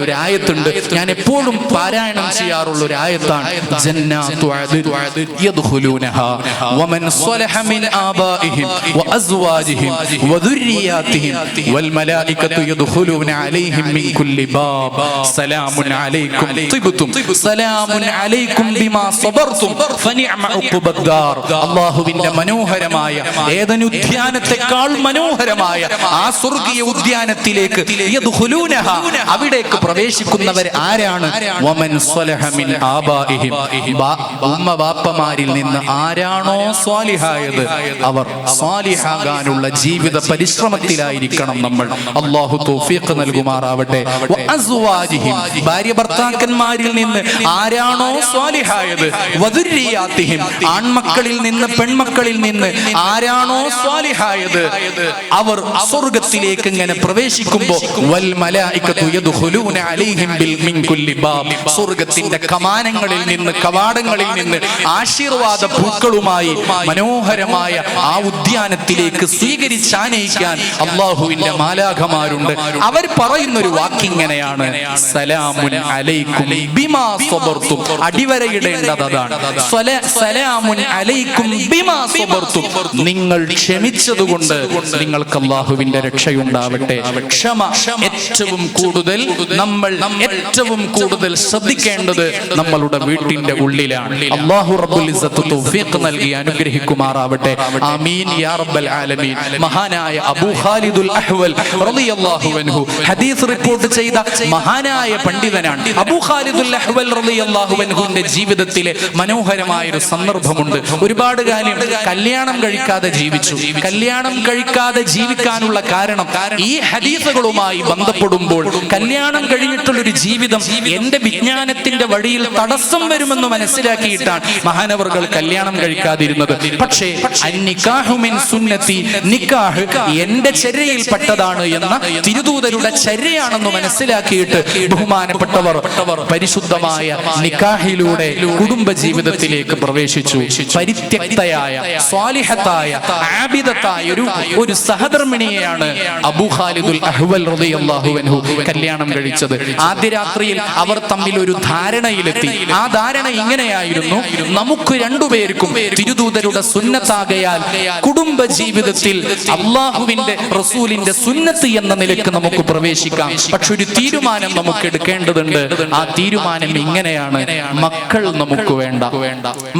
ഒരു ആയത്തുണ്ട്. ഞാൻ എപ്പോഴും പാരായണം ചെയ്യാറുള്ള ഒരു ആയത്താണ്. ജന്നാത്തു അദ്ൻ യദ്ഖുലൂനഹാ വമൻ സ്വലഹ മിൻ ആബാഇഹിം വഅസ്വാജിഹിം വദുർരിയാതിഹിം വൽമലായികതു യദ്ഖുലൂന അലൈഹിം മിൻ കുല്ലി ബാബ് സലാമുൻ അലൈക്കും തിബ്തും സലാമുൻ അലൈക്കും ബിമാ സബർതും ഫനിഅമ ഉഖ്ബദ്ദാർ. അല്ലാഹുവിന്റെ മനോഹരമായ, ഏതൊരു ഉദ്യാനത്തെക്കാൾ മനോഹരമായ ആ സ്വർഗീയ ഉദ്യാനത്തിലേക്ക് യദ്ഖുലൂനഹാ, അവിടേക്ക് പ്രവേശിക്കുന്നവർ ആരാണ്? വമൻ സ്വലഹ മിൻ ആബാഇഹിം, ഉമ്മ ബാപ്പമാരിൽ നിന്ന് ആരാണോ സ്വാലിഹായത് അവർ സ്വാലിഹാകാനുള്ള ജീവിത പരിശ്രമത്തിലായിരിക്കണം നമ്മൾ. അല്ലാഹു തൗഫീഖ് നൽകുമാറാവട്ടെ. വഅസ്വാജിഹിം, ഭാര്യ ഭർത്താക്കന്മാരിൽ നിന്ന് ആരാണോ സ്വാലിഹായത്, വദുർരിയാതിഹിം, ആൺമക്കളിൽ നിന്ന് പെൺമക്കളിൽ നിന്ന് ആരാണോ സ്വാലിഹായത് അവർ സ്വർഗ്ഗത്തിലേക്ക് ഇങ്ങനെ പ്രവേശിക്കുമ്പോൾ വൽ മലായികതു യദ്ഖുലൂന അലൈഹിം മിൻ കുല്ലി ബാബ്, സ്വർഗ്ഗത്തിന്റെ കമാനങ്ങളിൽ നിന്ന്, കവാടങ്ങളിൽ നിന്ന് ആശീർവാദ പൂക്കളുമായി മനോഹരമായ ആ ഉദ്യാനത്തിലേക്ക് സ്വീകരിച്ചാനയിക്കാൻ അല്ലാഹുവിന്റെ മാലാഖമാരുണ്ട്. അവർ പറയുന്ന ഒരു വാക്കിങ്ങനെയാണ്, സലാമുൻ അലൈക്കും ബിമാ സബർതും. അടിവരയിടേണ്ടത് അതാണ്. സലാമുൻ അലൈക്കും ബിമാ സബർതും, നിങ്ങൾ ക്ഷമിച്ചതുകൊണ്ട് നിങ്ങൾക്ക് അല്ലാഹുവിന്റെ രക്ഷയുണ്ടാവട്ടെ. ക്ഷമ ഏറ്റവും കൂടുതൽ ശ്രദ്ധിക്കേണ്ടത് നമ്മളുടെ വീട്ടിന്റെ ഉള്ളിലാണ്. അല്ലാഹു റബ്ബുൽ ഇസ്സത്ത് തൗഫീഖ് നൽകി അനുഗ്രഹിക്കുമാറാവട്ടെ. ആമീൻ യാ റബ്ബൽ ആലമീൻ. മഹാനായ അബൂ ഖാലിദുൽ അഹ്വൽ റളിയല്ലാഹു അൻഹു ഹദീസ് റിപ്പോർട്ട് ചെയ്ത മഹാനായ പണ്ഡിതനാണ്. അബൂ ഖാലിദുൽ അഹ്വൽ റളിയല്ലാഹു അൻഹുവിന്റെ ജീവിതത്തിലെ മനോഹരമായ ഒരു സന്ദർഭമുണ്ട്. ഒരുപാട് കാലം കല്യാണം കഴിക്കാതെ ജീവിച്ചു. കല്യാണം കഴിക്കാതെ ജീവിക്കാനുള്ള കാരണം ഈ ഹദീസുകളുമായി ബന്ധപ്പെടുമ്പോൾ കല്യാണം കഴിഞ്ഞിട്ടുള്ളൊരു ജീവിതം എന്റെ വിജ്ഞാനത്തിന്റെ വഴിയിൽ തടസ്സം വരുമെന്ന് മനസ്സിലാക്കിയിട്ടാണ് മഹാനവർകൾ കല്യാണം കഴിക്കാതിരുന്നത്. പക്ഷേ അന്നിക്കാഹു മിൻ സുന്നത്തി, നിക്കാഹ് എന്റെ ചര്യയിൽപ്പെട്ടതാണ് എന്ന തിരുദൂതരുടെ ചര്യയാണെന്ന് മനസ്സിലാക്കിയിട്ട് ബഹുമാനപ്പെട്ടവർ പരിശുദ്ധമായ നിക്കാഹിലൂടെ കുടുംബ ജീവിതത്തിലേക്ക് പ്രവേശിച്ചു. പരിത്യക്തയായ, സ്വാലിഹത്തായ, ആബിദത്തായ ഒരു സഹധർമ്മിണിയെയാണ് അബൂ ഖാലിദുൽ അഹ്വൽ റളിയല്ലാഹു അൻഹു കല്യാണം കഴിച്ചത്. ആദ്യ രാത്രിയിൽ അവർ തമ്മിൽ ഒരു ധാരണയിലെത്തി. ആ ധാരണ ഇങ്ങനെയായിരുന്നു, നമുക്ക് രണ്ടുപേർക്കും തിരുദൂതരുടെ സുന്നത്താകയാൽ കുടുംബ ജീവിതത്തിൽ അല്ലാഹുവിന്റെ റസൂലിന്റെ സുന്നത്ത് എന്ന നിലയ്ക്ക് നമുക്ക് പ്രവേശിക്കാം. പക്ഷെ ഒരു തീരുമാനം നമുക്ക് എടുക്കേണ്ടതുണ്ട്. ആ തീരുമാനം ഇങ്ങനെയാണ്, മക്കൾ നമുക്ക് വേണ്ട.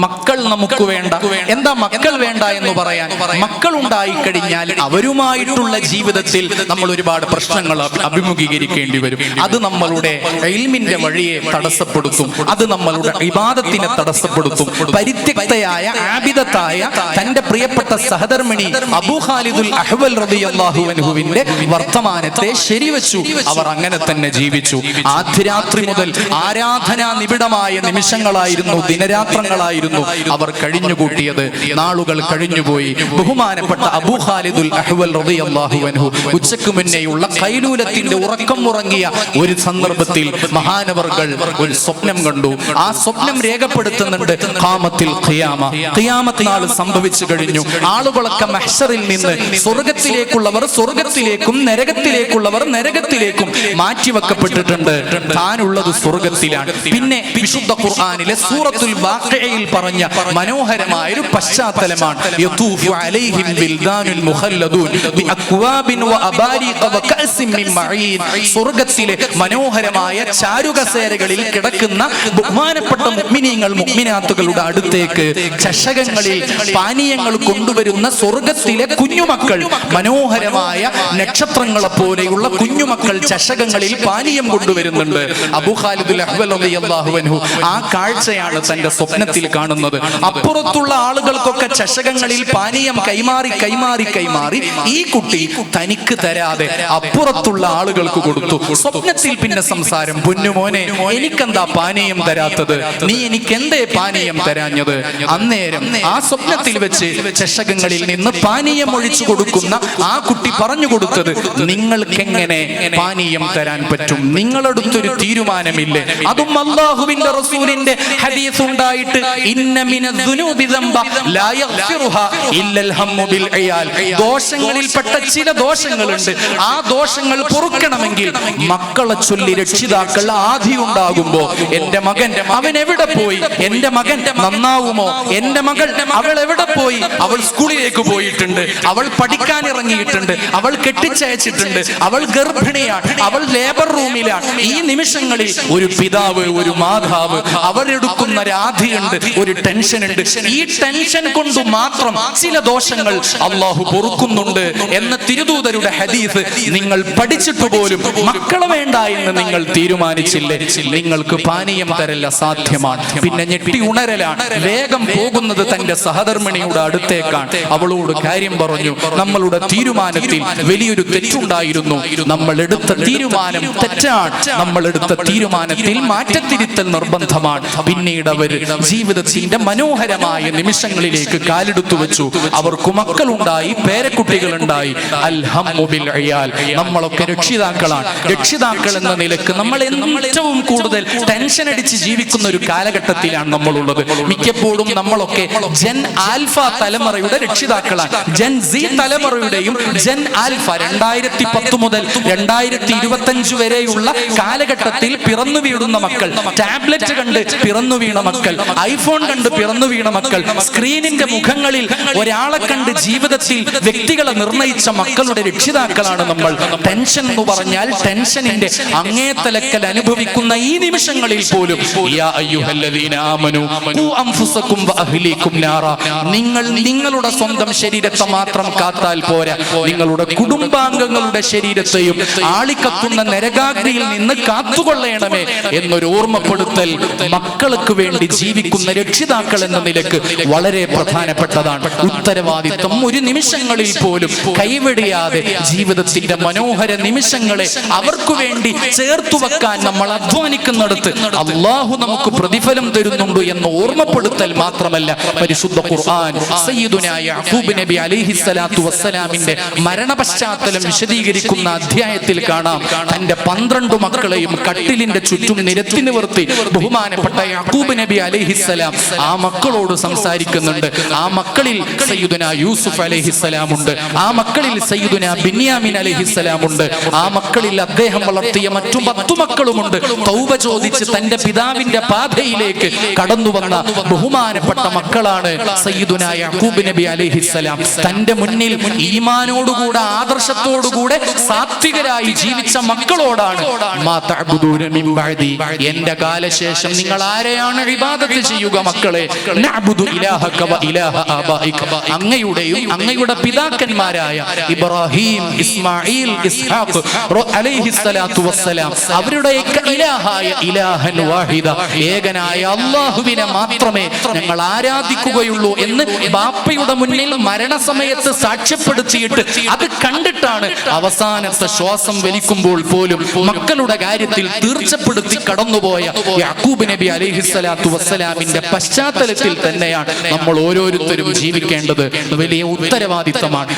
മക്കൾ നമുക്ക് വേണ്ട. എന്താ മക്കൾ വേണ്ട എന്ന് പറയാൻ? മക്കൾ ഉണ്ടായി കഴിഞ്ഞാൽ അവരുമായിട്ടുള്ള ജീവിതത്തിൽ നമ്മൾ ഒരുപാട് പ്രശ്നങ്ങൾ അഭിമുഖീകരിക്കേണ്ടി വരും. അത് നമ്മളുടെ ഇൽമിന്റെ വഴിയെ തടസ്സപ്പെടുത്തും. അത് നമ്മളുടെ ഇബാദത്തിനെ തടസ്സപ്പെടുത്തും. പരിത്യക്തയായ ആബിദത്തായ തന്റെ പ്രിയപ്പെട്ട സഹധർമ്മിണി അബൂ ഖാലിദുൽ അഹ്വൽ റളിയല്ലാഹു അൻഹുവിന്റെ വർത്തമാനത്തെ ശരിവച്ചു. അവർ അങ്ങനെ തന്നെ ജീവിച്ചു. ആദ്യരാത്രി മുതൽ ആരാധനാ നിബിഡമായ നിമിഷങ്ങളായിരുന്നു, ദിനരാത്രങ്ങളായിരുന്നു അവർ കഴിഞ്ഞുകൂട്ടിയത്. നാളുകൾ കഴിഞ്ഞുപോയി. ബഹുമാനപ്പെട്ട അബൂ ഖാലിദുൽ അഹ്വൽ റളിയല്ലാഹു അൻഹു ഉച്ചയ്ക്ക് മുന്നേയുള്ള ഖൈലൂലത്തിന്റെ ഉറക്കം ഉറങ്ങിയ ഒരു സന്ദർഭത്തിൽ മഹാനവർകൾ ഒരു സ്വപ്നം കണ്ടു. ആ സ്വപ്നം രേഖപ്പെടുത്തുന്നുണ്ട് ഖാമത്തിൽ ഖിയാമ, ഖിയാമത്ത് നാൾ സംഭവിച്ചു കഴിഞ്ഞു. ആളുകളൊക്കെ മഹ്ശറിൽ നിന്ന് സ്വർഗത്തിലേക്കുള്ളവർ സ്വർഗത്തിലേക്കും നരകത്തിലേക്കുള്ളവർ നരകത്തിലേക്കും മാറ്റിവെക്കപ്പെട്ടിട്ടുണ്ട്. താനുള്ളത് സ്വർഗത്തിലാണ്. പിന്നെ വിശുദ്ധ ഖുർആനിലെ സൂറത്തുൽ വാഖിഅയിൽ പറഞ്ഞ മനോഹരമായ ഒരു പശ്ചാത്തലമാണ് യതൂഫു അലൈഹിം ബിൽദാനുൽ മുഖല്ലദൂൻ ബിഅക്വാബിൻ വഅബാരിഖ വകഅസിൻ മിൻ മഈൻ. സ്വർഗ്ഗത്തിലെ മനോഹരമായ ചാരുകസേരകളിൽ കിടക്കുന്ന ബഹുമാനപ്പെട്ട മുഅ്മിനീങ്ങൾ മുഅ്മിനാത്തുകളുടെ അടുത്തേക്ക് ചഷകങ്ങളിൽ പാനീയങ്ങൾ കൊണ്ടുവരുന്ന സ്വർഗ്ഗത്തിലെ കുഞ്ഞുമക്കൾ, മനോഹരമായ നക്ഷത്രങ്ങളെ പോലെയുള്ള കുഞ്ഞുമക്കൾ ചഷകങ്ങളിൽ പാനീയം കൊണ്ടുവരുന്നുണ്ട്. അബൂ ഖാലിദുൽ അഹ്വൽ റളിയല്ലാഹു അൻഹു ആ കാഴ്ചയാണ് തന്റെ സ്വപ്നത്തിൽ കാണുന്നത്. അപ്പുറത്തുള്ള ആളുകൾക്കൊക്കെ ചഷകങ്ങളിൽ പാനീയം കൈമാറി കൈമാറി കൈമാറി ഈ കുട്ടി തനിക്ക് തരാതെ അപ്പുറത്തുള്ള ആളുകൾക്ക് കൊടുത്തു. സ്വപ്നത്തിൽ പിന്നെ സംസാരം, പൊന്നുമോനെ എനിക്കെന്താ പാനീയം തരാത്തത്, നീ എനിക്കെന്തേ പാനീയം തരാഞ്ഞത്? അന്നേരം ആ സ്വപ്നത്തിൽ വെച്ച് ചഷകങ്ങളിൽ നിന്ന് പാനീയം ഒഴിച്ചു കൊടുക്കുന്ന ആ കുട്ടി പറഞ്ഞു കൊടുത്തത്, നിങ്ങൾക്കെങ്ങനെ പാനീയം തരാൻ പറ്റും? നിങ്ങളെടുത്തൊരു തീരുമാനമില്ലേ? അതും അല്ലാഹുവിന്റെ റസൂലിന്റെ ഹദീസ് ഉണ്ടായിട്ട് ഇന്ന മിനദ്ദുനൂബി ദംബ ലാ യഗ്ഫിറുഹാ ഇല്ലൽ ഹമ്മു ബിൽ ഇയാൽ. ദോഷങ്ങളിൽപ്പെട്ട ചില ദോഷങ്ങളുണ്ട്. ആ ദോഷങ്ങൾ പൊറുക്കണമെങ്കിൽ മക്കളെ ചൊല്ലി രക്ഷിതാക്കൾ ആധി ഉണ്ടാകുമ്പോ, എന്റെ മകൻ അവൻ എവിടെ പോയി, എന്റെ മകൻ നന്നാവുമോ, എന്റെ മകൾ അവൾ എവിടെ പോയി, അവൾ സ്കൂളിലേക്ക് പോയിട്ടുണ്ട്, അവൾ പഠിക്കാൻ ഇറങ്ങിയിട്ടുണ്ട്, അവൾ കെട്ടിച്ചയച്ചിട്ടുണ്ട്, അവൾ ഗർഭിണിയാണ്, അവൾ ലേബർ റൂമിലാണ്. ഈ നിമിഷങ്ങളിൽ ഒരു പിതാവ്, ഒരു മാതാവ് അവരെടുക്കുന്ന രാധിയുണ്ട്, ഒരു ടെൻഷൻ ഉണ്ട്. ഈ ടെൻഷൻ കൊണ്ട് മാത്രം ചില ദോഷങ്ങൾ അള്ളാഹു പൊറുക്കുന്നുണ്ട് എന്ന തിരുദൂതരുടെ ഹദീസ് നിങ്ങൾ പഠിച്ചിട്ട് പോലും മക്കളെ വേണ്ട എന്ന് നിങ്ങൾ തീരുമാനിച്ചില്ലേ, നിങ്ങൾക്ക് പാനീയം തരല്ല സാധ്യമാണ്. പിന്നെ ഞെട്ടി ഉണരലാണ്. വേഗം പോകുന്നത് തന്റെ സഹധർമ്മിണിയുടെ അടുത്തേക്കാണ്. അവളോട് കാര്യം പറഞ്ഞു, നമ്മളുടെ തീരുമാനത്തിൽ വലിയൊരു തെറ്റുണ്ടായിരുന്നു, നമ്മൾ എടുത്ത തീരുമാനം തെറ്റാണ്, നമ്മൾ എടുത്ത തീരുമാനത്തിൽ മാറ്റത്തിരുത്തൽ നിർബന്ധമാണ്. പിന്നീട് അവർ ജീവിതത്തിന്റെ മനോഹരമായ നിമിഷങ്ങളിലേക്ക് കാലെടുത്തു വെച്ചു. അവർക്ക് മക്കളുണ്ടായി, പേരക്കുട്ടികളുണ്ടായി. അൽഹമ്മു ബിൽ ഇയാൽ. നമ്മളൊക്കെ രക്ഷിതാക്കളാണ്. രക്ഷിതാക്കൾ എന്ന നിലക്ക് നമ്മൾ ഏറ്റവും കൂടുതൽ ടെൻഷൻ അടിച്ച് ജീവിക്കുന്ന ഒരു കാലഘട്ടത്തിലാണ് നമ്മളുള്ളത്. മിക്കപ്പോഴും നമ്മളൊക്കെ ജൻ ആൽഫ തലമുറയുടെ രക്ഷിതാക്കളാണ്. ജൻ സി തലമുറയുടെയും ജൻ ആൽഫ 2010 മുതൽ 2025 വരെയുള്ള കാലഘട്ടത്തിൽ പിറന്നു വീഴുന്ന മക്കൾ, ടാബ്ലറ്റ് കണ്ട് പിറന്നു വീണ മക്കൾ, ഐഫോൺ കണ്ട് പിറന്നു വീണ മക്കൾ, സ്ക്രീനിന്റെ മുഖങ്ങളിൽ ഒരാളെ കണ്ട് ജീവിതത്തിൽ വ്യക്തികളെ നിർണയിച്ച മക്കളുടെ രക്ഷിതാക്കളാണ് നമ്മൾ. ടെൻഷൻ എന്ന് പറഞ്ഞാൽ ടെൻഷനിന്റെ അങ്ങേത്തലക്കൽ അനുഭവിക്കുന്ന ഈ നിമിഷങ്ങളിൽ പോലും യാ അയ്യുഹല്ലദീന ആമനൂ ഖൂ അൻഫുസകും വഅഹ്ലീകും നാറാ. നിങ്ങൾ നിങ്ങളുടെ സ്വന്തം ശരീരത്തെ മാത്രം കാത്താൽ പോരാ, നിങ്ങളുടെ കുടുംബാംഗങ്ങളുടെ ശരീരത്തെയും ആളിക്കത്തുന്ന നരകാഗ്നിയിൽ നിന്ന് കാത്തുകൊള്ളണമേ എന്നൊരു ഓർമ്മപ്പെടുത്തൽ മക്കൾക്ക് വേണ്ടി ജീവിക്കുന്ന രക്ഷിതാക്കൾ എന്ന നിലക്ക് വളരെ പ്രധാനപ്പെട്ടതാണ്. ഉത്തരവാദിത്വം ഒരു നിമിഷങ്ങളിൽ പോലും കൈവെടിയാതെ ജീവിതത്തിന്റെ മനോഹര നിമിഷങ്ങളെ അവർക്ക് വേണ്ടി ചേർത്തു വെക്കാൻ നമ്മൾ അധ്വാനിക്കുന്നിടത്ത് അള്ളാഹു നമുക്ക് പ്രതിഫലം തരുന്നുണ്ട് എന്ന ഓർമ്മപ്പെടുത്തൽ മാത്രമല്ല, പരിശുദ്ധ ഖുർആൻ സയ്യിദുനാ യഅഖൂബ് നബി അലൈഹിസ്സലാത്തു വസ്സലാമിന്റെ മരണ പശ്ചാത്തലം വിശദീകരിക്കുന്ന അധ്യായത്തിൽ കാണാം, തന്റെ 12 മക്കളെയും കട്ടിലിന്റെ ചുറ്റും നിരത്തി നിവർത്തി ബഹുമാനപ്പെട്ട യഅഖൂബ് നബി അലൈഹിസ്സലാം ആ മക്കളോട് സംസാരിക്കുന്നുണ്ട്. ആ മക്കളിൽ സയ്യിദുനാ യൂസുഫ് അലൈഹിസ്സലാം ഉണ്ട്, ആ മക്കളിൽ സയ്യിദുനാ ബിന്യാമിൻ അലൈഹിസ്സലാം ഉണ്ട്, ആ മക്കളിൽ അദ്ദേഹം വളർത്തിയ മറ്റു 10 മക്കളുമുണ്ട്. തൗബ ചോദിച്ച് തന്റെ പിതാവിന്റെ പാതയിലേക്ക് കടന്നു വന്ന ബഹുമാനപ്പെട്ട മക്കളാണ് സയ്യിദുനാ യഅഖൂബ് നബി അലൈഹിസ്സലാം. തന്റെ മുന്നിൽ ഈമാനോടുകൂടെ ആദർശത്തോടുകൂടെ സാത്വികരായി ജീവിച്ച മക്കളോടാണ് മാ തഅബുദൂന മിൻ ബഅദി, എന്റെ കാലശേഷം നിങ്ങൾ ആരെയാണ് ഇബാദത്ത് ചെയ്യുക മക്കളെ? നഅബുദു ഇലാഹക വ ഇലാഹ ആബായിക, അങ്ങയുടെയും അങ്ങയുടെ പിതാക്കന്മാരായ ഇബ്രാഹിം, ഇസ്മാഈൽ, ഇസ്ഹാഖ് ഇസ്ഹാഖ് അലൈഹിസ്സലാത്തു വസ്സലാം അവരുടെ ഇലാഹായ ഇലാഹൻ വാഹിദ, ഏകനായ അല്ലാഹുവിനെ മാത്രമേ ഞങ്ങൾ ആരാധിക്കുകയുള്ളൂ എന്ന് ബാപ്പയുടെ മുന്നിൽ മരണസമയത്ത് സാക്ഷ്യപ്പെടുത്തിയിട്ട് അത് കണ്ടിട്ടാണ് അവസാനത്തെ ശ്വാസം വലിക്കുമ്പോൾ പോലും മക്കളുടെ കാര്യത്തിൽ തീർച്ചപ്പെടുത്തി കടന്നുപോയ യാക്കൂബ് നബി അലൈഹിസ്സലാത്തു വസ്സലാമിന്റെ പശ്ചാത്തലത്തിൽ തന്നെയാണ് നമ്മൾ ഓരോരുത്തരും ജീവിക്കേണ്ടത്. വലിയ ഉത്തരവാദിത്തമാണ്.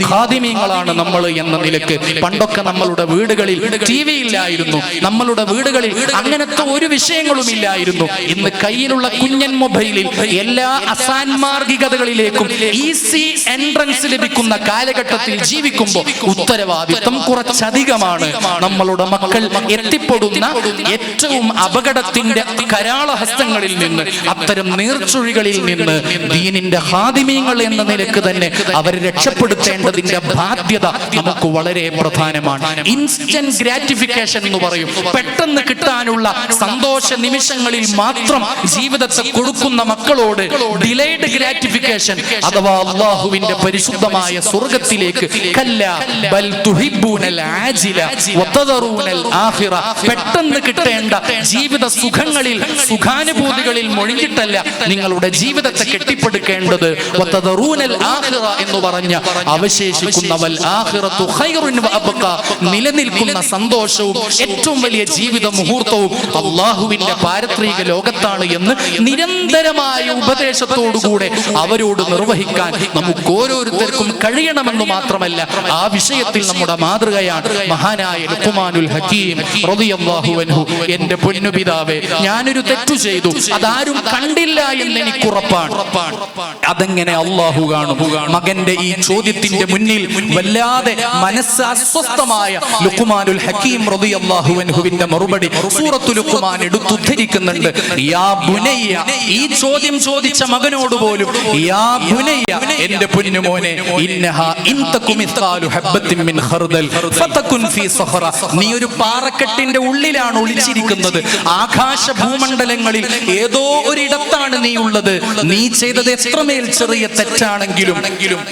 ഖാദിമീങ്ങളാണ് നമ്മൾ എന്ന നിലക്ക്. പണ്ടൊക്കെ നമ്മളുടെ വീടുകളിൽ TV ഇല്ലായിരുന്നു, നമ്മളുടെ വീടുകളിൽ അങ്ങനത്തെ ഒരു വിഷയങ്ങളും ഇല്ലായിരുന്നു. ഇന്ന് കയ്യിലുള്ള കുഞ്ഞൻ മൊബൈലിൽ എല്ലാ അസാൻമാർഗികതകളിലേക്കും ഈസി എൻട്രൻസ് ലഭിക്കുന്ന കാലഘട്ടത്തിൽ ജീവിക്കുമ്പോൾ ഉത്തരവാദിത്തം കുറച്ചധികമാണ്. നമ്മളുടെ മക്കൾ എത്തിപ്പെടുന്ന ഏറ്റവും അപകടത്തിന്റെ കരാളഹസ്തങ്ങളിൽ നിന്ന്, അത്തരം നീർച്ചുഴികളിൽ നിന്ന് ദീനിന്റെ ഖാദിമീങ്ങൾ എന്ന നിലക്ക് തന്നെ അവരെ രക്ഷപ്പെടുത്തേണ്ടതിന്റെ ബാധ്യത നമുക്ക് വളരെ പ്രധാനമാണ്. ഇൻസ്റ്റന്റ് ഗ്രാറ്റിഫിക്കേഷൻ എന്ന് പറയും, പെട്ടെന്ന് കിട്ടാനുള്ള സന്തോഷ നിമിഷങ്ങളിൽ മാത്രം ജീവിതത്തെ കൊടുക്കുന്ന മക്കളോട് ഡിലേഡ് ഗ്രാറ്റിഫിക്കേഷൻ അഥവാ അല്ലാഹുവിന്റെ പരിശുദ്ധമായ സ്വർഗ്ഗത്തിലേക്ക് കല്ലാ ബൽ തുഹിബ്ബൂനൽ ആജില വതദറൂനൽ ആഖിറ, പെട്ടെന്ന് കിട്ടേണ്ട ജീവിത സുഖങ്ങളിൽ സുഖാനുഭൂതികളിൽ മൊഴിഞ്ഞിട്ടല്ല നിങ്ങളുടെ ജീവിതത്തെ കെട്ടിപ്പടുക്കേണ്ടത്. വതദറൂനൽ ആഖിറ എന്ന് പറഞ്ഞ അവശേഷിക്കുന്ന വൽ ആഖിറത്തു ഖൈറുൻ വഅബ്ഖ, നിലനിൽക്കുന്ന സന്തോഷവും ഏറ്റവും വലിയ ജീവിത മുഹൂർത്തവും അല്ലാഹുവിന്റെ പാരത്രിക ലോകത്താണ് എന്ന് നിരന്തരമായ ഉപദേശത്തോടുകൂടെ അവരോട് നിർവഹിക്കാൻ നമുക്ക് ഓരോരുത്തർക്കും കഴിയണമെന്ന് മാത്രമല്ല, ആ വിഷയത്തിൽ നമ്മുടെ മാതൃകയാണ് മഹാനായ ലുഖ്മാനുൽ ഹകീം റളിയല്ലാഹു അൻഹു. എന്റെ പൊന്നു പിതാവേ, ഞാനൊരു തെറ്റു ചെയ്തു, അതാരും കണ്ടില്ല എന്ന് എനിക്ക് ഉറപ്പാണ്. അതെങ്ങനെ അല്ലാഹു കാണും? മകന്റെ ഈ ചോദ്യത്തിന്റെ മുന്നിൽ വല്ലാതെ മനസ്സ് അസ്വസ്ഥമായ ലുഖ്മാനുൽ ഹകീം റളിയല്ലാഹു അൻഹുവിന്റെ മറുപടി സൂറത്തുൽ ലുഖ്മാൻ എടുത്തുദ്ധരിക്കുന്നുണ്ട്. യാ ബുനയ്യ, ഈ ചോദ്യം ചോദിച്ച മകനോട് പോലും യാ ബുനയ്യ, എന്റെ പൊന്നുമോനെ, ഇന്നഹാ ഇൻ തകു മിസ്ഖാലു ഹബ്ബത്തിൻ മിൻ ഖർദൽ ഫതകുൻ ഫീ സഖറ, നീ ഒരു പാറക്കെട്ടിന്റെ ഉള്ളിലാണ് ഒളിച്ചിരിക്കുന്നത്. ആകാശ ഭൂമണ്ഡലങ്ങളിൽ ഏതോ ഒരിടത്താണ് നീ ഉള്ളത്. നീ ചെയ്തത് എത്രമേൽ ചെറിയ തെറ്റാണെങ്കിലും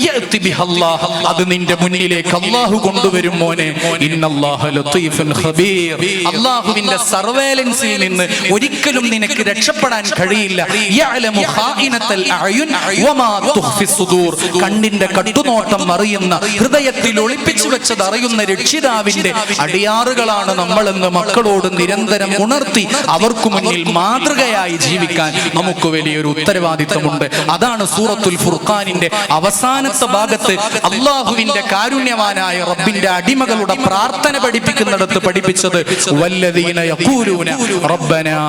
യഅതി ബിഹല്ലാഹ്, അത് നിന്റെ മുന്നിലേക്ക് അല്ലാഹു കൊണ്ടുവരും മോനെ. ഇന്നല്ലാഹ ലതീഫുൻ ഖബീർ, അല്ലാഹുവിന്റെ സർവൈലൻസിൽ നിന്ന് ഒരിക്കലും നിനക്ക് രക്ഷപ്പെടാൻ കഴിയില്ല. യഅലമു ഖായിനത്തൽ അയുൻ വമാ തുഖ്ഫിസ് സുദൂർ, കണ്ണിന്റെ കട്ടുനോട്ടം അറിയുന്ന, ഹൃദയത്തിൽ ഒളിപ്പിച്ചു വെച്ചത് അറിയുന്ന രക്ഷിതാവിന്റെ അടിയാറുകളാണ് നമ്മളെന്ന് മക്കളോട് നിരന്തരം ഉണർത്തി അവർക്ക് മുന്നിൽ മാതൃകയായി ജീവിക്കാൻ നമുക്ക് വലിയൊരു ഉത്തരവാദിത്തമുണ്ട്. അതാണ് സൂറത്തുൽ ഫുർഖാനിന്റെ അവസാനത്തെ ഭാഗത്ത് അല്ലാഹുവിന്റെ കാരുണ്യവാനായ റബ്ബിന്റെ അടിമകളുടെ പ്രാർത്ഥന പഠിപ്പിക്കുന്നിടത്ത് പഠിപ്പിച്ചത് വല്ലദീന യഖൂലൂന റബ്ബനാ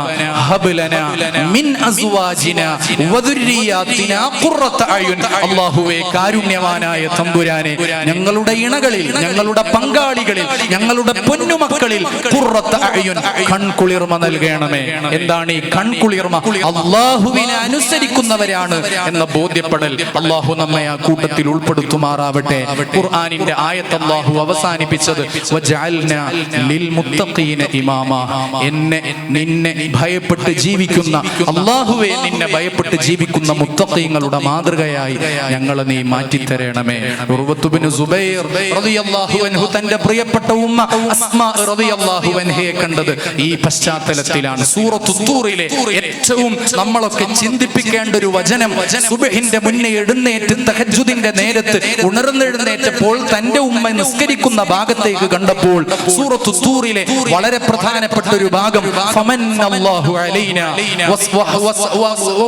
ഹബ് ലനാ മിൻ അസ്വാജിനാ വദുർരിയാതിനാ ഖുർറത അയുൻ. അല്ലാഹുവേ, കാരുണ്യവാനായ തമ്പുരാനെ, ഞങ്ങളുടെ ഇണകളിൽ, ഞങ്ങളുടെ പങ്കാളികളിൽ, ഞങ്ങളുടെ പൊന്നുമക്കളിൽ ഖുർറത അയുൻ, കൺകുളിർമ നൽകണമേ. എന്താണ് ഈ കൺകുളിർമ? അല്ലാഹുവിനെ അനുസരിക്കുന്നവരാണ് എന്ന ബോധ്യപ്പെടൽ. അല്ലാഹു നമ്മെ ആ കൂട്ടത്തിൽ ഉൾപ്പെടുത്തുമാറാവട്ടെ. ഖുർആനിന്റെ ആയത്ത് അല്ലാഹു അവസാനിപ്പിച്ചത് വജഅൽനാ ലിൽ മുത്തഖീന ഇമാമാ, എന്നെ നിന്നെ ഭയപ്പെട്ട് ജീവിക്കുന്ന, അല്ലാഹുവേ നിന്നെ ഭയപ്പെട്ട് ജീവിക്കുന്ന മുത്തഖീങ്ങളുടെ മാതൃകയായി ഞങ്ങളെ നീ മാറ്റിത്തരണമേ. ഉർവത്ത് ബിൻ സുബൈർ റളിയല്ലാഹു അൻഹു തന്റെ പ്രിയപ്പെട്ട ഉമ്മ അസ്മാ റളിയല്ലാഹു അൻഹയെ കണ്ടത് ഈ പശ്ചാത്തലത്തിലാണ്. സൂറത്തു തൂറിലെ ഏറ്റവും നമ്മളൊക്കെ ചിന്തിപ്പിക്കേണ്ട ഒരു വചനം, സുബ്ഹിന്റെ മുന്നേ എഴുന്നേറ്റ് തഹജ്ജുദിന്റെ നേരത്ത് ഉണർന്നെഴുന്നേറ്റപ്പോൾ തന്റെ ഉമ്മ നിസ്കരിക്കുന്ന ഭാഗത്തേക്ക് കണ്ടപ്പോൾ സൂറത്തു തൂറിലെ വളരെ പ്രധാനപ്പെട്ട ഒരു ഭാഗം ഫമന്നല്ലാഹു അലൈനാ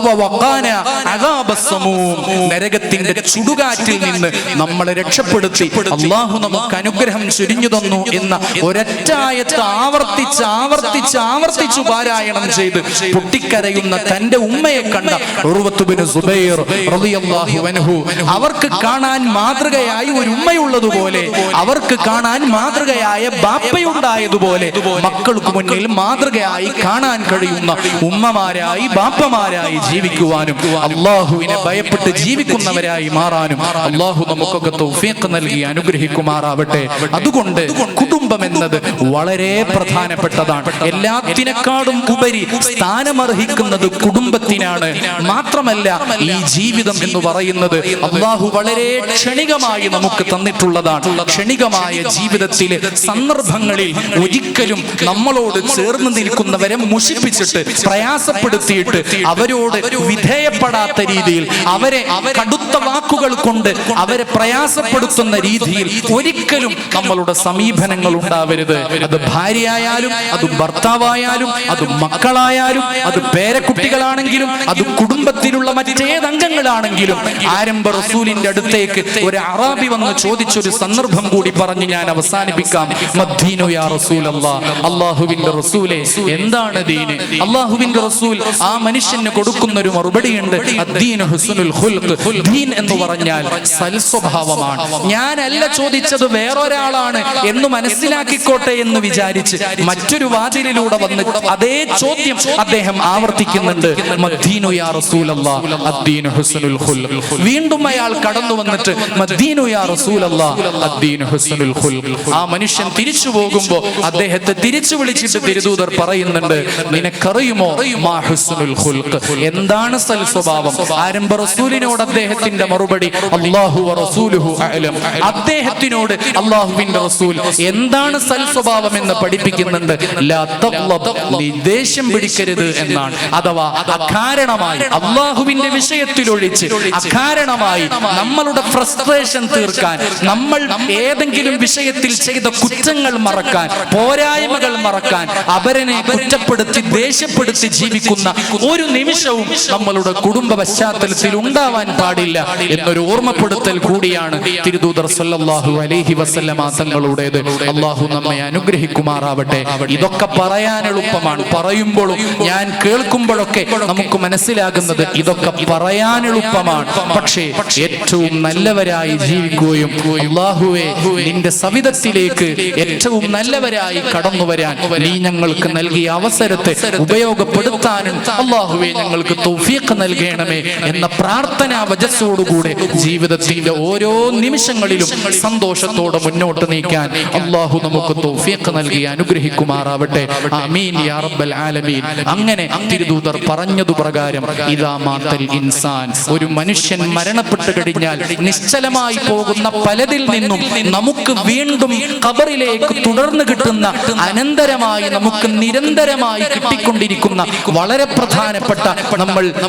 വവഖാനാ അദാബസ് സമൂം, നരകത്തിന്റെ ചുടുകാറ്റിൽ നിന്ന് നമ്മളെ രക്ഷപ്പെടുത്തി അല്ലാഹു നമുക്ക് അനുഗ്രഹം ചൊരിഞ്ഞു തന്നു എന്ന ഒരൊറ്റായത്ത് ആവർത്തിച്ച് ആവർത്തിച്ച് ആവർത്തിച്ചു പാരായണം ചെയ്ത് പൊട്ടിക്കരയുന്ന തന്റെ ഉമ്മയെ കണ്ട ഉർവത്ത് ബിൻ സുബൈർ റളിയല്ലാഹു അൻഹു, അവർക്ക് കാണാൻ മാതൃകയായി ഒരു ഉമ്മയുള്ളതുപോലെ, അവർക്ക് കാണാൻ മാതൃകയായ ബാപ്പയുണ്ടായതുപോലെ മക്കൾക്ക് മുന്നിൽ മാതൃകയായി കാണാൻ കഴിയുന്ന ഉമ്മമാരായി ബാപ്പമാരായി ജീവിക്കുവാനും അല്ലാഹുവിനെ ഭയപ്പെട്ട് ജീവിക്കുന്നവരായി മാറാനും അല്ലാഹു നമുക്കൊക്കെ തൗഫീഖ് നൽകി അനുഗ്രഹിക്കുമാറാവട്ടെ. അതുകൊണ്ട് കുടുംബം എന്ന എന്നത് വളരെ പ്രധാനപ്പെട്ടതാണ്. എല്ലാത്തിനേക്കാളും ഉപരി സ്ഥാനമർഹിക്കുന്നത് കുടുംബത്തിനാണ്. മാത്രമല്ല ഈ ജീവിതം എന്ന് പറയുന്നത് അല്ലാഹു വളരെ ക്ഷണികമായി നമുക്ക് തന്നിട്ടുള്ളതാണ്. ക്ഷണികമായ ജീവിതത്തിലെ സന്ദർഭങ്ങളിൽ ഒരിക്കലും നമ്മളോട് ചേർന്ന് നിൽക്കുന്നവരെ മുഷിപ്പിച്ചിട്ട് പ്രയാസപ്പെടുത്തിയിട്ട് അവരോട് വിധേയപ്പെടാത്ത രീതിയിൽ അവരെ കടുത്ത വാക്കുകൾ കൊണ്ട് അവരെ പ്രയാസപ്പെടുത്തുന്ന രീതിയിൽ ഒരിക്കലും നമ്മളുടെ സമീപനങ്ങൾ ഉണ്ടാവരുത്. അത് ഭാര്യയായാലും അത് ഭർത്താവായാലും അത് മക്കളായാലും അത് പേരക്കുട്ടികളാണെങ്കിലും അത് കുടുംബത്തിലുള്ള മറ്റേതംഗങ്ങളാണെങ്കിലും ആരംഭ റസൂലിന്റെ അടുത്തേക്ക് ഒരു അറാബി വന്ന് ചോദിച്ചൊരു സന്ദർഭം കൂടി പറഞ്ഞ് ഞാൻ അവസാനിപ്പിക്കാം. മദ്ദീനു യാ റസൂലല്ലാഹ്, അല്ലാഹുവിന്റെ റസൂലേ എന്താണ് ദീൻ? അല്ലാഹുവിന്റെ റസൂൽ ആ മനുഷ്യന് കൊടുക്കുന്ന ഒരു മറുപടിയുണ്ട്, അദ്ദീനു ഹുസ്നുൽ ഖുൽഖ്. ദീൻ എന്ന് പറഞ്ഞാൽ സൽസ്വഭാവമാണ്. ഞാനല്ല ചോദിച്ചത് വേറൊരാളാണ് എന്ന് മനസ്സിലാക്കിക്കോട്ടെ എന്ന് വിചാരിച്ച് മറ്റൊരു വാതിലിലൂടെ വന്ന് അതേ ചോദ്യം അദ്ദേഹം ആവർത്തിക്കുന്നുണ്ട്, മദ്ദീനു യാ റസൂലല്ലാഹ് അദ്ദീനു ഹുസ്നുൽ ഖുൽഖ്. വീണ്ടും അയാൾ കടന്നു വന്നിട്ട് മദ്ദീനു യാ റസൂലല്ലാഹ് അദ്ദീനു ഹുസ്നുൽ ഖുൽഖ്. ആ മനുഷ്യൻ തിരിച്ചു പോകുമ്പോൾ അദ്ദേഹത്തെ തിരിച്ചു വിളിച്ചിട്ട് തിരുദൂതർ പറയുന്നുണ്ട്, നിനക്കറിയുമോ മാ ഹുസ്നുൽ ഖുൽഖ്, എന്താണ് സൽസ്വഭാവം? ആരംഭ റസൂലിനോട് അദ്ദേഹത്തിന്റെ മറുപടി അല്ലാഹു വ റസൂലുഹു അഅലം. അദ്ദേഹത്തിനോട് അല്ലാഹുവിന്റെ റസൂൽ എന്താണ് സൽസ്വഭാവം എന്ന് പഠിപ്പിക്കുന്നുണ്ട്. ലാ തഗ്ളബ്, നീ ദേഷ്യം പിടിക്കരുത് എന്നാണ്. അഥവാ അകാരണമായി അല്ലാഹുവിന്റെ വിഷയത്തിലൊഴിച്ച് അകാരണമായി നമ്മളുടെ ഫ്രസ്ട്രേഷൻ തീർക്കാൻ, നമ്മൾ ഏതെങ്കിലും വിഷയത്തിൽ ചെയ്ത കുറ്റങ്ങൾ മറക്കാൻ, പോരായ്മകൾ മറക്കാൻ, അവരെ കുറ്റപ്പെടുത്തി ദേഷ്യപ്പെടുത്തി ജീവിക്കുന്ന ഒരു നിമിഷവും നമ്മളുടെ കുടുംബ പശ്ചാത്തലത്തിൽ ഉണ്ടാവാൻ പാടില്ല എന്നൊരു ഓർമ്മപ്പെടുത്തൽ കൂടിയാണ് തിരുദൂതർ സല്ലല്ലാഹു അലൈഹി വസല്ലമ തങ്ങളുടേത്. അല്ലാഹു നമ്മെ അനുഗ്രഹിക്കുമാറാവട്ടെ. ഇതൊക്കെ പറയാൻ എളുപ്പമാണ്, പറയുമ്പോഴും ഞാൻ കേൾക്കുമ്പോഴൊക്കെ നമുക്ക് മനസ്സിലാകുന്നത് ഇതൊക്കെ പറയാൻ എളുപ്പമാണ്. പക്ഷേ ഏറ്റവും നല്ലവരായി ജീവിക്കുകയും അല്ലാഹുവേ നിന്റെ സവിധത്തിലേക്ക് ഏറ്റവും നല്ലവരായി കടന്നു വരാൻ നീ ഞങ്ങൾക്ക് നൽകിയ അവസരത്തെ ഉപയോഗപ്പെടുത്താനും അല്ലാഹുവേ ഞങ്ങൾക്ക് തൗഫീഖ് നൽകണമേ എന്ന പ്രാർത്ഥനാ വജസ്സോടുകൂടെ ജീവിതത്തിന്റെ ഓരോ നിമിഷങ്ങളിലും സന്തോഷത്തോടെ മുന്നോട്ട് നീക്കാൻ അല്ലാഹു നമുക്ക് തൗഫീഖ് നൽകി അനുഗ്രഹിക്കുമാറാവട്ടെ. ആമീൻ യാ റബ്ബൽ ആലമീൻ. അങ്ങനെ തിരുദൂതർ പറഞ്ഞതു പ്രകാരം ഇദാ മാതൽ ഇൻസാൻ, ഒരു മനുഷ്യൻ മരണപ്പെട്ടു കഴിഞ്ഞാൽ നിശ്ചലമായി പോകുന്ന പലതിൽ നിന്നും നമുക്ക് വീണ്ടും ഖബറിലേക്ക് തുടർന്ന് കിട്ടുന്ന അനന്തരമായി നമുക്ക് നിരന്തരമായി കിട്ടിക്കൊണ്ടിരിക്കുന്ന വളരെ പ്രധാനപ്പെട്ട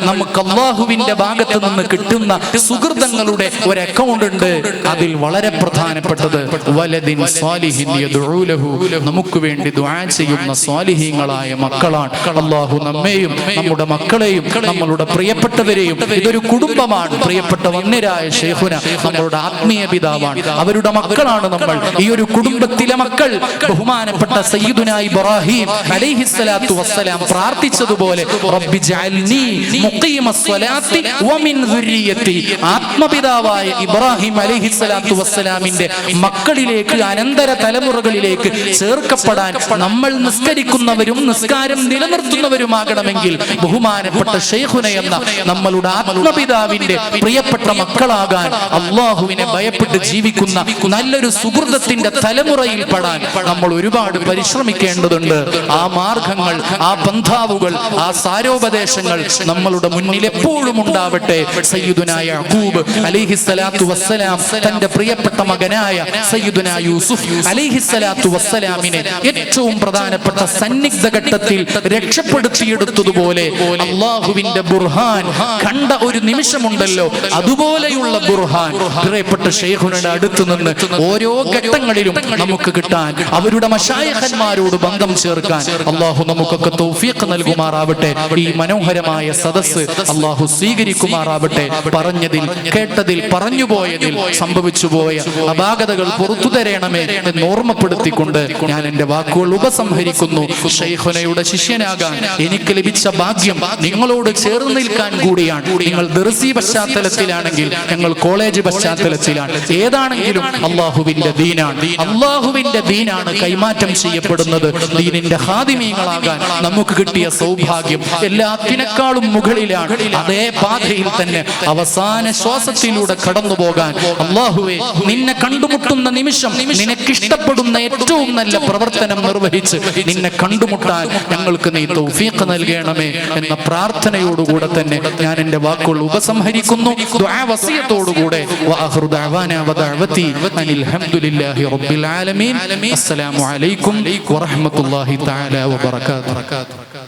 നമുക്ക് അല്ലാഹുവിന്റെ ഭാഗത്ത് നിന്ന് കിട്ടുന്ന സുഹൃതങ്ങളുടെ ഒരു അക്കൗണ്ട് ഉണ്ട്. അതിൽ വളരെ പ്രധാനപ്പെട്ടത് വലദിൻ സ്വാലിഹിൻ യദ്ഉ ലഹു, നമുക്ക് വേണ്ടി ദുആ ചെയ്യുന്ന സ്വാലിഹീങ്ങളായ മക്കളാണ്. അല്ലാഹു നമ്മെയും നമ്മുടെ മക്കളെയും നമ്മളുടെ പ്രിയപ്പെട്ടവരെയും, ഇതൊരു കുടുംബമാണ്, പ്രിയപ്പെട്ട വന്യരായ ശൈഖുന നമ്മളുടെ ആത്മീയ പിതാവാണ്, അവരുടെ മക്കളാണ് നമ്മൾ. ഈ ഒരു കുടുംബത്തിലെ മക്കൾ ബഹുമാനപ്പെട്ട സയ്യിദുനാ ഇബ്രാഹിം അലൈഹിസ്സലാത്തു വസ്സലാം പ്രാർത്ഥിച്ചതുപോലെ റബ്ബി ജഅൽനി മുഖീമസ്സലാത്തി വമിൻ ദുർരിയത്തി, ആത്മപിതാവായ ഇബ്രാഹിം അലൈഹിസ്സലാത്തു വസ്സലാമിന്റെ മക്കളിലേക്ക് അനന്തര തലമുറകളിലേക്ക് ചേർക്കപ്പെടാൻ നമ്മൾ നിസ്കരിക്കുന്നവരും നിസ്കാരം നിലനിർത്തുന്നവരുമാകണമെങ്കിൽ ബഹുമാനപ്പെട്ട ശൈഖുന എന്ന നമ്മളുടെ ആത്മപിതാവിന്റെ പ്രിയപ്പെട്ട മക്കളാകാൻ, അല്ലാഹുവിനെ ഭയപ്പെട്ട് ജീവിക്കുന്ന നല്ലൊരു സുഹൃതത്തിന്റെ തലമുറയിൽ പെടാൻ നമ്മൾ ഒരുപാട് പരിശ്രമിക്കേണ്ടതുണ്ട്. ആ മാർഗങ്ങൾ, ആ പന്ഥാവുകൾ, ആ സാരോപദേശങ്ങൾ നമ്മളുടെ മുന്നിൽ എപ്പോഴും ഉണ്ടാവട്ടെ. സയ്യിദുനാ യഅഖൂബ് അലൈഹിസ്സലാത്തു വസ്സലാം തന്റെ പ്രിയപ്പെട്ട മകനായ സയ്യിദുനാ യൂസുഫ് അലൈഹിസ്സലാത്തു വസ്സലാമിനെ ഏറ്റവും പ്രധാനപ്പെട്ട സന്നിഗ്ധ ഘട്ടത്തിൽ രക്ഷപ്പെടുത്തിയെടുത്തതുപോലെ അല്ലാഹുവിന്റെ ബുർഹാൻ കണ്ട ഒരു നിമിഷമുണ്ടല്ലോ, അതുപോലെയുള്ള ബുർഹാൻ പ്രിയപ്പെട്ട ശൈഖുനയുടെ അടുത്ത് നിന്ന് ഓരോ ഘട്ടങ്ങളിലും നമുക്ക് കിട്ടാൻ, അവരുടെ മശായിഖന്മാരോട് ബന്ധം ചേർക്കാൻ അല്ലാഹു നമുക്കൊക്കെ തൗഫീഖ് നൽകുമാറാവട്ടെ. ഈ മനോഹരമായ സദസ്സ് അല്ലാഹു സ്വീകരിക്കുമാറാവട്ടെ. പറഞ്ഞതിൽ, കേട്ടതിൽ, പറഞ്ഞുപോയതിൽ സംഭവിച്ചുപോയ അപാകതകൾ പുറത്തു തരണമേ എന്ന് ഓർമ്മപ്പെടുത്തിക്കൊണ്ട് ഞാൻ എന്റെ വാക്കുകൾ ഉപസംഹരിക്കുന്നു. ശൈഖുനയുടെ ശിഷ്യനാകാൻ എനിക്ക് ലഭിച്ച ഭാഗ്യം നിങ്ങളോട് ചേർന്ന് നിൽക്കാൻ കൂടിയാണ്. നിങ്ങൾ ദർസി പശ്ചാത്തലത്തിലാണെങ്കിൽ, ഞങ്ങൾ കോളേജ് പശ്ചാത്തലത്തിലാണ്, ഏതാണെങ്കിലും അല്ലാഹുവിന്റെ ദീനാണ് കൈമാറ്റം ചെയ്യപ്പെടുന്നത്. ദീനിന്റെ ഖാദിമീങ്ങളാകാൻ നമുക്ക് കിട്ടിയ സൗഭാഗ്യം എല്ലാത്തിനേക്കാളും മുകളിലാണ്. അതേ പാതയിൽ തന്നെ അവസാന ശ്വാസത്തിലൂടെ കടന്നു പോകാൻ അല്ലാഹുവേ നിന്നെ കണ്ടുമുട്ടുന്ന നിമിഷം നിനക്കിഷ്ടപ്പെടുന്ന ഏറ്റവും നല്ല പ്രവർത്തനം നിർവഹിച്ച് നിന്നെ കണ്ടുമുട്ടാൻ ഞങ്ങൾക്ക് നീ തൗഫീഖ് നൽകണമേ എന്ന പ്രാർത്ഥനയോടുകൂടെ തന്നെ ഞാൻ എൻ്റെ വാക്കുകൾ ഉപസംഹരിക്കുന്നു. ദുആ വസിയത്തോടുകൂടെ വആഖിറു ദഅവാനാ വദഅവതി അനിൽ ഹംദുലില്ലാഹി റബ്ബിൽ ആലമീൻ. അസ്സലാമു അലൈക്കും വറഹ്മത്തുള്ളാഹി തആല വബറകാതുഹു.